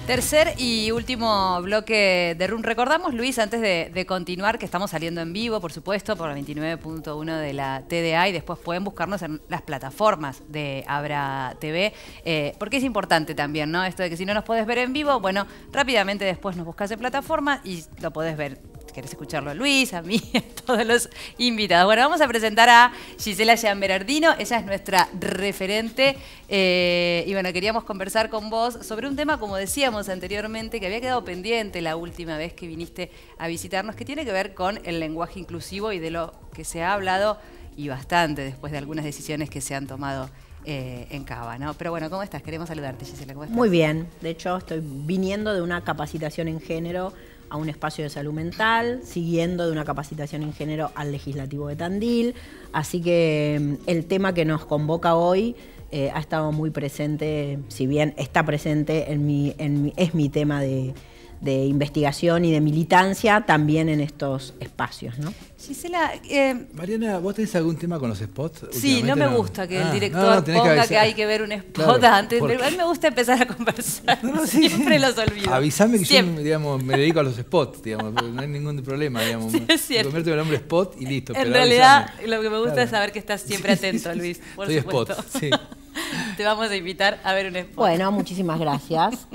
Tercer y último bloque de RUN. Recordamos, Luis, antes de continuar, que estamos saliendo en vivo, por supuesto, por la 29.1 de la TDA, y después pueden buscarnos en las plataformas de Abra TV, porque es importante también, ¿no? Esto de que si no nos podés ver en vivo, bueno, rápidamente después nos buscas en plataforma y lo podés ver. ¿Querés escucharlo a Luis, a mí, a todos los invitados? Bueno, vamos a presentar a Gisela Gianberardino. Ella es nuestra referente. Y bueno, queríamos conversar con vos sobre un tema, como decíamos anteriormente, que había quedado pendiente la última vez que viniste a visitarnos, que tiene que ver con el lenguaje inclusivo y de lo que se ha hablado, y bastante, después de algunas decisiones que se han tomado en Cava, ¿no? Pero bueno, ¿cómo estás? Queremos saludarte, Gisela. ¿Cómo estás? Muy bien. De hecho, estoy viniendo de una capacitación en género a un espacio de salud mental, siguiendo de una capacitación en género al Legislativo de Tandil. Así que el tema que nos convoca hoy ha estado muy presente, si bien está presente es mi tema de investigación y de militancia también en estos espacios, ¿no? Gisela, Mariana, ¿vos tenés algún tema con los spots? Sí, no me gusta que el director ponga que hay que ver un spot antes, pero a mí me gusta empezar a conversar. Siempre los olvido. Avísame que yo, digamos, me dedico a los spots, digamos, no hay ningún problema, digamos. Sí, es cierto. Me convierto en el nombre spot y listo. En realidad, lo que me gusta es saber que estás siempre atento, Luis, por Soy supuesto. spot, sí. Te vamos a invitar a ver un spot. Bueno, muchísimas gracias.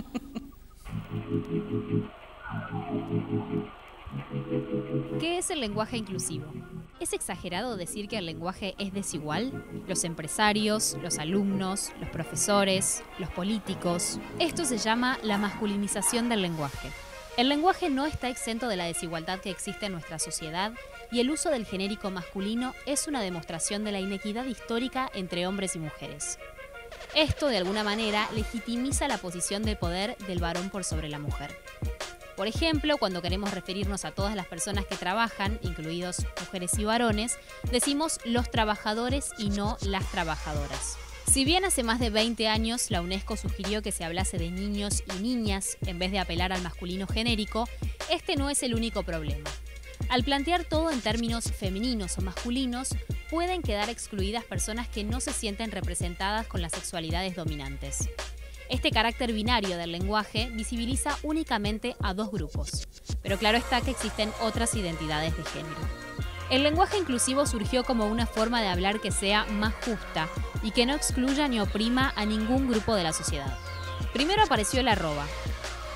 ¿Qué es el lenguaje inclusivo? ¿Es exagerado decir que el lenguaje es desigual? Los empresarios, los alumnos, los profesores, los políticos. Esto se llama la masculinización del lenguaje. El lenguaje no está exento de la desigualdad que existe en nuestra sociedad y el uso del genérico masculino es una demostración de la inequidad histórica entre hombres y mujeres. Esto, de alguna manera, legitimiza la posición de poder del varón por sobre la mujer. Por ejemplo, cuando queremos referirnos a todas las personas que trabajan, incluidos mujeres y varones, decimos los trabajadores y no las trabajadoras. Si bien hace más de 20 años la UNESCO sugirió que se hablase de niños y niñas en vez de apelar al masculino genérico, este no es el único problema. Al plantear todo en términos femeninos o masculinos, pueden quedar excluidas personas que no se sienten representadas con las sexualidades dominantes. Este carácter binario del lenguaje visibiliza únicamente a dos grupos, pero claro está que existen otras identidades de género. El lenguaje inclusivo surgió como una forma de hablar que sea más justa y que no excluya ni oprima a ningún grupo de la sociedad. Primero apareció el arroba,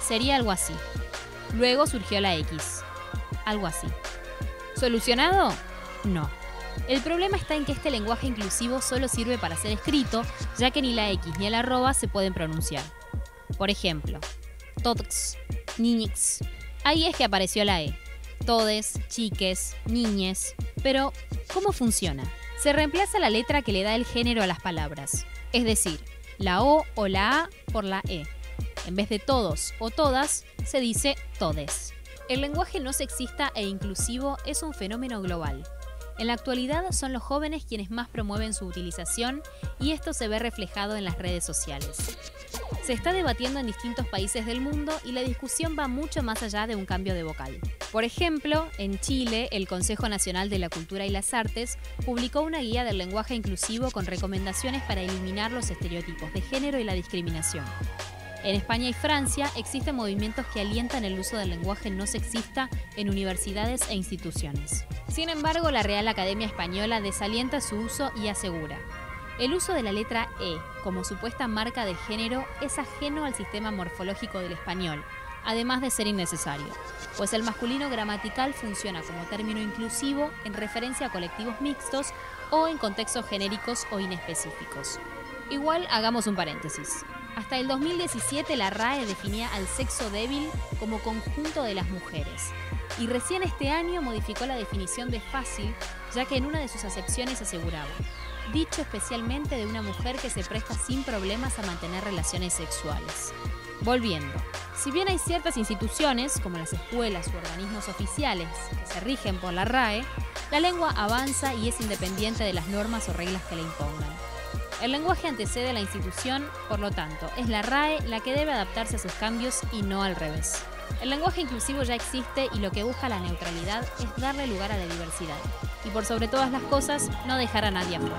sería algo así. Luego surgió la X, algo así. ¿Solucionado? No. El problema está en que este lenguaje inclusivo solo sirve para ser escrito, ya que ni la X ni el arroba se pueden pronunciar. Por ejemplo, todos, niñix. Ahí es que apareció la E. Todes, chiques, niñes. Pero, ¿cómo funciona? Se reemplaza la letra que le da el género a las palabras. Es decir, la O o la A por la E. En vez de todos o todas, se dice todes. El lenguaje no sexista e inclusivo es un fenómeno global. En la actualidad son los jóvenes quienes más promueven su utilización y esto se ve reflejado en las redes sociales. Se está debatiendo en distintos países del mundo y la discusión va mucho más allá de un cambio de vocal. Por ejemplo, en Chile, el Consejo Nacional de la Cultura y las Artes publicó una guía del lenguaje inclusivo con recomendaciones para eliminar los estereotipos de género y la discriminación. En España y Francia existen movimientos que alientan el uso del lenguaje no sexista en universidades e instituciones. Sin embargo, la Real Academia Española desalienta su uso y asegura: el uso de la letra E como supuesta marca de género es ajeno al sistema morfológico del español, además de ser innecesario, pues el masculino gramatical funciona como término inclusivo en referencia a colectivos mixtos o en contextos genéricos o inespecíficos. Igual hagamos un paréntesis. Hasta el 2017 la RAE definía al sexo débil como conjunto de las mujeres. Y recién este año modificó la definición de fácil, ya que en una de sus acepciones aseguraba: dicho especialmente de una mujer que se presta sin problemas a mantener relaciones sexuales. Volviendo, si bien hay ciertas instituciones, como las escuelas u organismos oficiales, que se rigen por la RAE, la lengua avanza y es independiente de las normas o reglas que le impongan. El lenguaje antecede a la institución, por lo tanto, es la RAE la que debe adaptarse a sus cambios y no al revés. El lenguaje inclusivo ya existe y lo que busca la neutralidad es darle lugar a la diversidad. Y por sobre todas las cosas, no dejar a nadie afuera.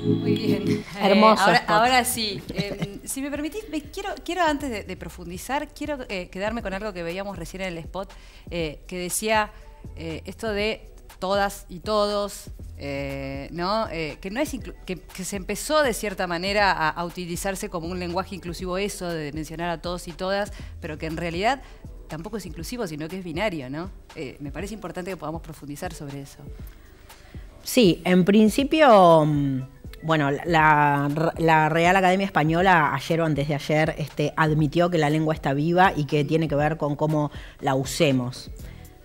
Muy bien. Hermoso. Ahora sí, si me permitís, quiero antes de profundizar, quiero quedarme con algo que veíamos recién en el spot, que decía esto de todas y todos, ¿no? Que no es que se empezó de cierta manera a utilizarse como un lenguaje inclusivo, eso de mencionar a todos y todas, pero que en realidad tampoco es inclusivo, sino que es binario, ¿no? Me parece importante que podamos profundizar sobre eso. Sí, en principio, bueno, la Real Academia Española ayer o antes de ayer admitió que la lengua está viva y que tiene que ver con cómo la usemos.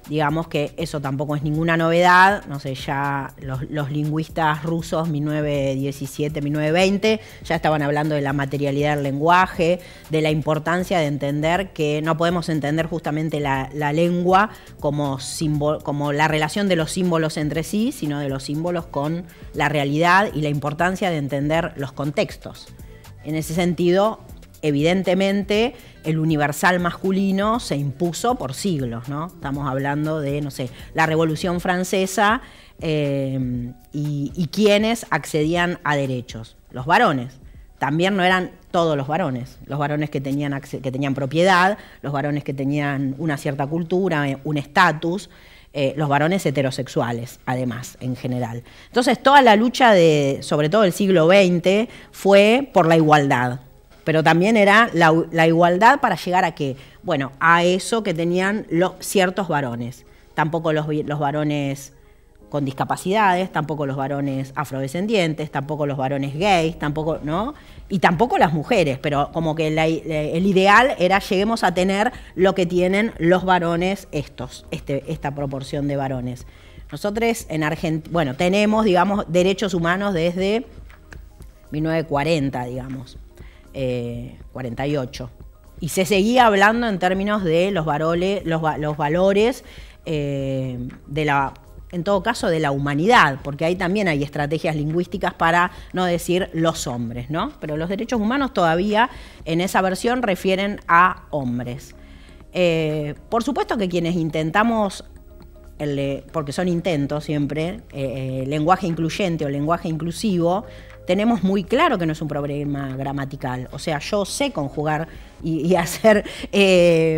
Digamos que eso tampoco es ninguna novedad, no sé, ya los lingüistas rusos 1917, 1920 ya estaban hablando de la materialidad del lenguaje, de la importancia de entender que no podemos entender justamente la lengua como la relación de los símbolos entre sí, sino de los símbolos con la realidad y la importancia de entender los contextos. En ese sentido, evidentemente, el universal masculino se impuso por siglos, ¿no? Estamos hablando de, no sé, la Revolución Francesa y quienes accedían a derechos. Los varones. También no eran todos los varones que tenían propiedad, los varones que tenían una cierta cultura, un estatus, los varones heterosexuales, además, en general. Entonces, toda la lucha sobre todo del siglo XX, fue por la igualdad. Pero también era la igualdad para llegar a qué? Bueno, a eso que tenían ciertos varones. Tampoco los varones con discapacidades, tampoco los varones afrodescendientes, tampoco los varones gays, tampoco, ¿no? Y tampoco las mujeres, pero como que el ideal era lleguemos a tener lo que tienen los varones esta proporción de varones. Nosotros en Argentina, bueno, tenemos, digamos, derechos humanos desde 1940, digamos. 48. Y se seguía hablando en términos de los valores en todo caso, de la humanidad, porque ahí también hay estrategias lingüísticas para no decir los hombres, ¿no? Pero los derechos humanos todavía en esa versión refieren a hombres. Por supuesto que quienes intentamos, porque son intentos siempre, lenguaje incluyente o lenguaje inclusivo, tenemos muy claro que no es un problema gramatical. O sea, yo sé conjugar y hacer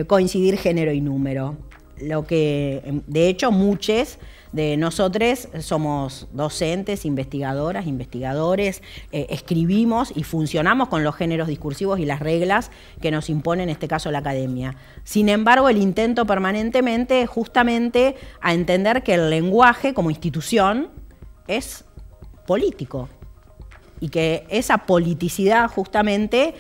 coincidir género y número. Lo que, de hecho, muchos de nosotros somos docentes, investigadoras, investigadores, escribimos y funcionamos con los géneros discursivos y las reglas que nos impone, en este caso, la academia. Sin embargo, el intento permanentemente es justamente a entender que el lenguaje como institución es político. Y que esa politicidad justamente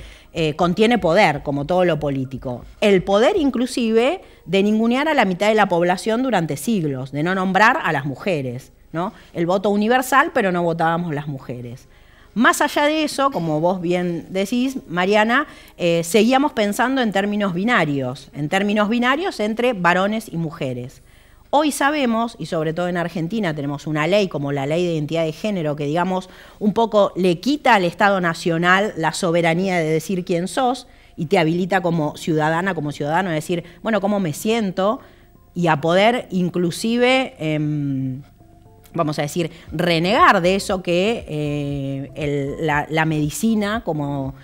contiene poder, como todo lo político. El poder inclusive de ningunear a la mitad de la población durante siglos, de no nombrar a las mujeres, ¿no? El voto universal, pero no votábamos las mujeres. Más allá de eso, como vos bien decís, Mariana, seguíamos pensando en términos binarios entre varones y mujeres. Hoy sabemos, y sobre todo en Argentina tenemos una ley como la Ley de Identidad de Género que, digamos, un poco le quita al Estado Nacional la soberanía de decir quién sos y te habilita como ciudadana, como ciudadano, a decir, bueno, cómo me siento y a poder inclusive, vamos a decir, renegar de eso que la medicina como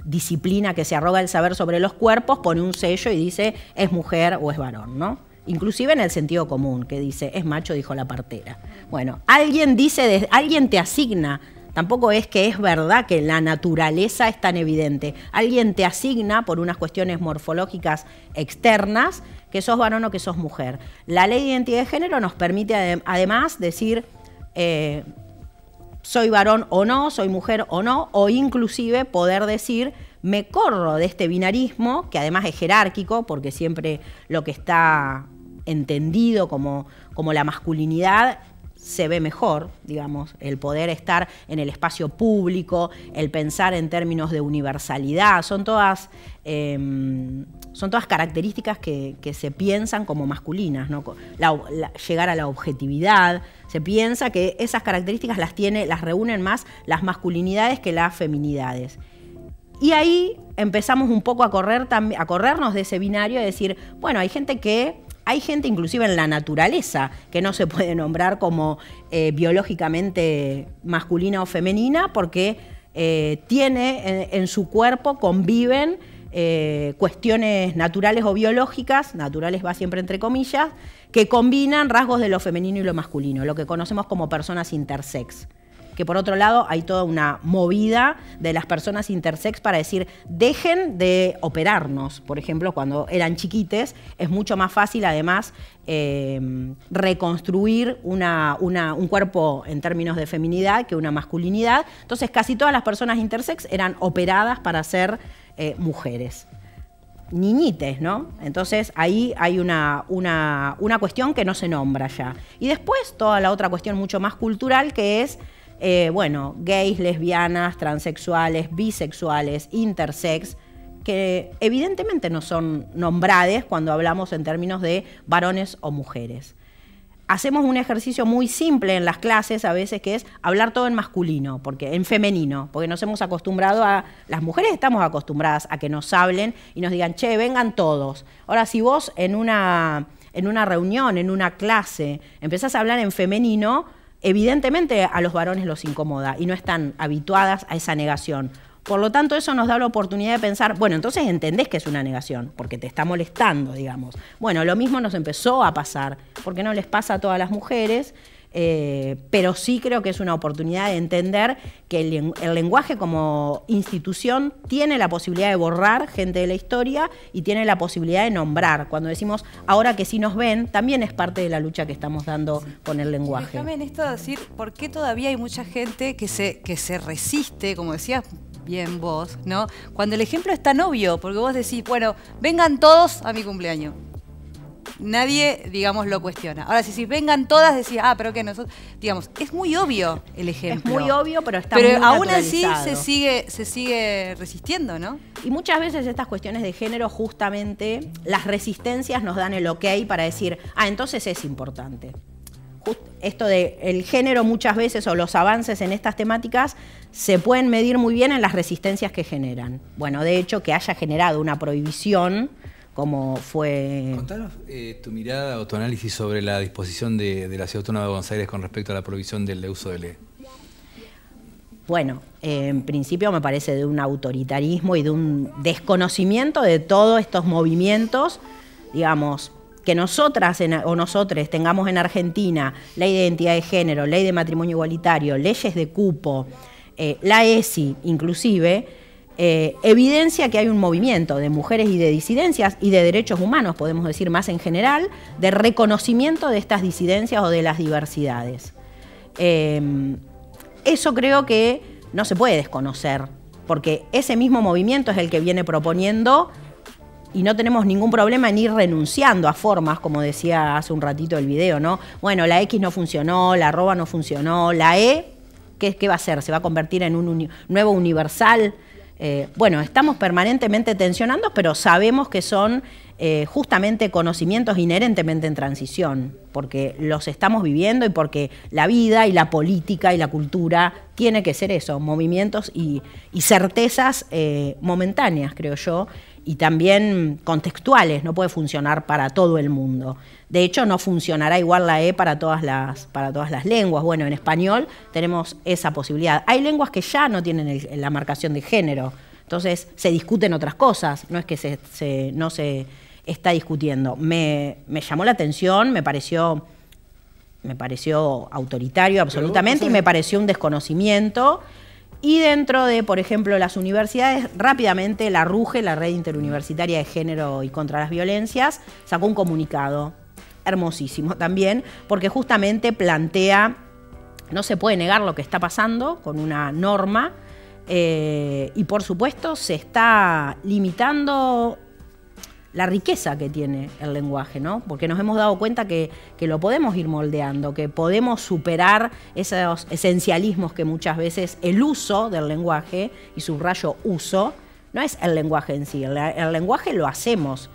disciplina que se arroga el saber sobre los cuerpos pone un sello y dice es mujer o es varón, ¿no? Inclusive en el sentido común, que dice, es macho, dijo la partera. Bueno, alguien te asigna, tampoco es que es verdad que la naturaleza es tan evidente. Alguien te asigna por unas cuestiones morfológicas externas que sos varón o que sos mujer. La ley de identidad de género nos permite además decir, soy varón o no, soy mujer o no, o inclusive poder decir, me corro de este binarismo, que además es jerárquico, porque siempre lo que está entendido como la masculinidad se ve mejor, digamos, el poder estar en el espacio público, el pensar en términos de universalidad, son todas características que se piensan como masculinas, ¿no? Llegar a la objetividad, se piensa que esas características las reúnen más las masculinidades que las feminidades. Y ahí empezamos un poco a corrernos de ese binario y decir, bueno, hay gente inclusive en la naturaleza que no se puede nombrar como biológicamente masculina o femenina porque tiene en su cuerpo, conviven cuestiones naturales o biológicas, naturales va siempre entre comillas, que combinan rasgos de lo femenino y lo masculino, lo que conocemos como personas intersex. Que por otro lado hay toda una movida de las personas intersex para decir, dejen de operarnos. Por ejemplo, cuando eran chiquites, es mucho más fácil además reconstruir un cuerpo en términos de feminidad que una masculinidad. Entonces casi todas las personas intersex eran operadas para ser mujeres. niñites, ¿no? Entonces ahí hay una cuestión que no se nombra ya. Y después toda la otra cuestión mucho más cultural que es, gays, lesbianas, transexuales, bisexuales, intersex, que evidentemente no son nombrades cuando hablamos en términos de varones o mujeres. Hacemos un ejercicio muy simple en las clases a veces, que es hablar todo en masculino, en femenino, porque nos hemos acostumbrado las mujeres estamos acostumbradas a que nos hablen y nos digan, che, vengan todos. Ahora, si vos en una reunión, en una clase, empezás a hablar en femenino, evidentemente a los varones los incomoda y no están habituadas a esa negación. Por lo tanto, eso nos da la oportunidad de pensar, bueno, entonces entendés que es una negación, porque te está molestando, digamos. Bueno, lo mismo nos empezó a pasar, porque no les pasa a todas las mujeres, pero sí creo que es una oportunidad de entender que el lenguaje como institución tiene la posibilidad de borrar gente de la historia y tiene la posibilidad de nombrar. Cuando decimos, ahora que sí nos ven, también es parte de la lucha que estamos dando con el lenguaje. Déjame en esto decir, ¿por qué todavía hay mucha gente que se resiste, como decías bien vos, ¿no? Cuando el ejemplo es tan obvio, porque vos decís, bueno, vengan todos a mi cumpleaños. Nadie, digamos, lo cuestiona. Ahora, si vengan todas, decís, pero que nosotros, digamos, es muy obvio el ejemplo. Es muy obvio, pero está muy aún así naturalizado. se sigue resistiendo, ¿no? Y muchas veces estas cuestiones de género, justamente, las resistencias nos dan el ok para decir, entonces es importante. Esto del género muchas veces, o los avances en estas temáticas, se pueden medir muy bien en las resistencias que generan. Bueno, de hecho, que haya generado una prohibición, como fue... Contanos tu mirada o tu análisis sobre la disposición de la Ciudad Autónoma de Buenos Aires con respecto a la prohibición del uso del E. Bueno, en principio me parece de un autoritarismo y de un desconocimiento de todos estos movimientos, digamos, que nosotras o nosotres tengamos en Argentina ley de identidad de género, ley de matrimonio igualitario, leyes de cupo, la ESI inclusive, evidencia que hay un movimiento de mujeres y de disidencias y de derechos humanos, podemos decir más en general, de reconocimiento de estas disidencias o de las diversidades. Eso creo que no se puede desconocer, porque ese mismo movimiento es el que viene proponiendo. Y no tenemos ningún problema en ir renunciando a formas, como decía hace un ratito el video, ¿no? Bueno, la X no funcionó, la arroba no funcionó, la E, ¿qué va a hacer? ¿Se va a convertir en un nuevo universal? Bueno, estamos permanentemente tensionando, pero sabemos que son justamente conocimientos inherentemente en transición, porque los estamos viviendo y porque la vida y la política y la cultura tiene que ser eso, movimientos y certezas momentáneas, creo yo, y también contextuales, no puede funcionar para todo el mundo. De hecho, no funcionará igual la E para todas las lenguas. Bueno, en español tenemos esa posibilidad. Hay lenguas que ya no tienen la marcación de género, entonces se discuten otras cosas, no es que no se está discutiendo. Me llamó la atención, me pareció autoritario absolutamente y me pareció un desconocimiento. Y dentro de, por ejemplo, las universidades, rápidamente la RUGE, la Red Interuniversitaria de Género y contra las Violencias, sacó un comunicado hermosísimo también, porque justamente plantea, no se puede negar lo que está pasando con una norma, y por supuesto se está limitando la riqueza que tiene el lenguaje, ¿no? Porque nos hemos dado cuenta que lo podemos ir moldeando, que podemos superar esos esencialismos que muchas veces el uso del lenguaje, y subrayo uso, no es el lenguaje en sí, el lenguaje lo hacemos.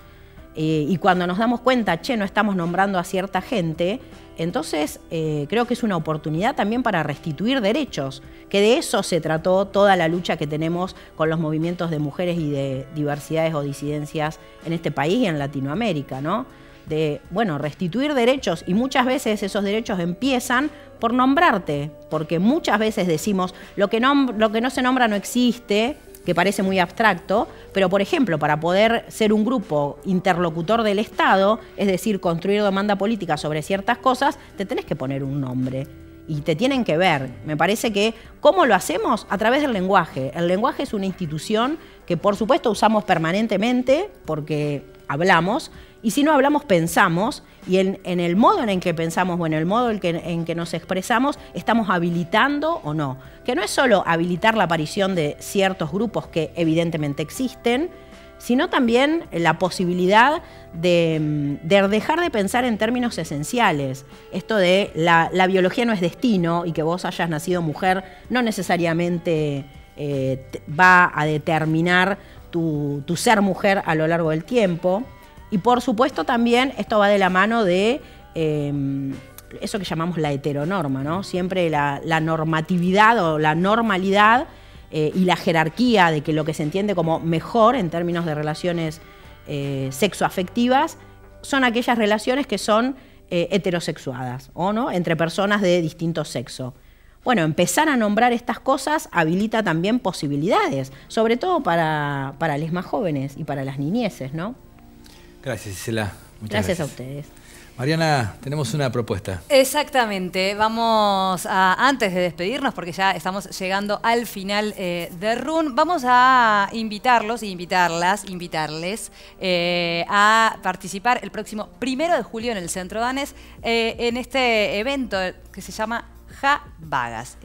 Y cuando nos damos cuenta, no estamos nombrando a cierta gente, entonces creo que es una oportunidad también para restituir derechos, que de eso se trató toda la lucha que tenemos con los movimientos de mujeres y de diversidades o disidencias en este país y en Latinoamérica, ¿no? De, bueno, restituir derechos, y muchas veces esos derechos empiezan por nombrarte, porque muchas veces decimos lo que no se nombra no existe, que parece muy abstracto, pero por ejemplo, para poder ser un grupo interlocutor del Estado, es decir, construir demanda política sobre ciertas cosas, te tenés que poner un nombre y te tienen que ver. Me parece que, ¿cómo lo hacemos? A través del lenguaje. El lenguaje es una institución que por supuesto usamos permanentemente porque hablamos, y si no hablamos, pensamos, y en el modo en el que pensamos o en el modo en que nos expresamos, estamos habilitando o no. Que no es solo habilitar la aparición de ciertos grupos que evidentemente existen, sino también la posibilidad de dejar de pensar en términos esenciales. Esto de la biología no es destino y que vos hayas nacido mujer no necesariamente va a determinar tu ser mujer a lo largo del tiempo. Y por supuesto también esto va de la mano de eso que llamamos la heteronorma, ¿no? Siempre la normatividad o la normalidad y la jerarquía de que lo que se entiende como mejor en términos de relaciones sexoafectivas son aquellas relaciones que son heterosexuadas, ¿o no? Entre personas de distinto sexo. Bueno, empezar a nombrar estas cosas habilita también posibilidades, sobre todo para las más jóvenes y para las niñeces, ¿no? Gracias, Gisela. Muchas gracias a ustedes. Mariana, tenemos una propuesta. Exactamente. Vamos a, antes de despedirnos, porque ya estamos llegando al final de RUN, vamos a invitarlos e invitarles a participar el próximo 1 de julio en el Centro Danés en este evento que se llama Ja Vagas.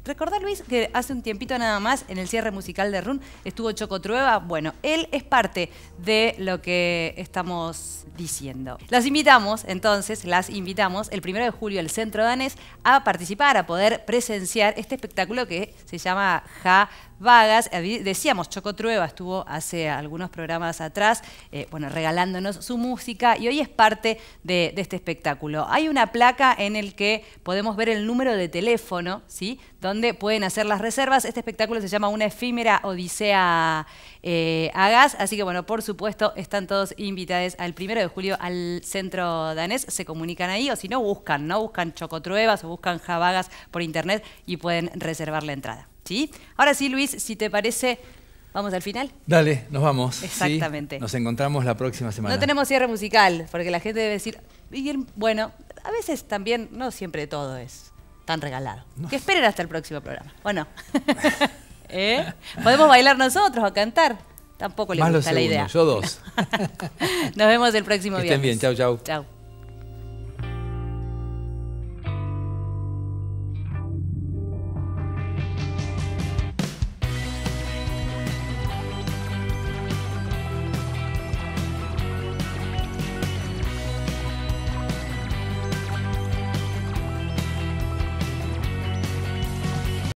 ¿Recordás, Luis, que hace un tiempito nada más en el cierre musical de RUN estuvo Choco Trueba? Bueno, él es parte de lo que estamos diciendo. Las invitamos el 1 de julio al Centro Danés a participar, a poder presenciar este espectáculo que se llama Ja Vagas. Decíamos, Choco Trueba estuvo hace algunos programas atrás, bueno, regalándonos su música y hoy es parte de este espectáculo. Hay una placa en el que podemos ver el número de teléfono, ¿sí?, donde pueden hacer las reservas. Este espectáculo se llama Una efímera odisea a gas, así que bueno, por supuesto, están todos invitados al 1 de julio al Centro Danés. Se comunican ahí, o si no, buscan Choco Truebas o buscan Ja Vagas por internet y pueden reservar la entrada. ¿Sí? Ahora sí, Luis, si te parece, ¿vamos al final? Dale, nos vamos. Exactamente. ¿Sí? Nos encontramos la próxima semana. No tenemos cierre musical, porque la gente debe decir, bueno, a veces también, no siempre todo es tan regalado. No. Que esperen hasta el próximo programa, ¿o no? ¿Podemos bailar nosotros o cantar? Tampoco les gusta la idea. Yo 2. Nos vemos el próximo viernes. Que estén bien, chau, chau. Chau.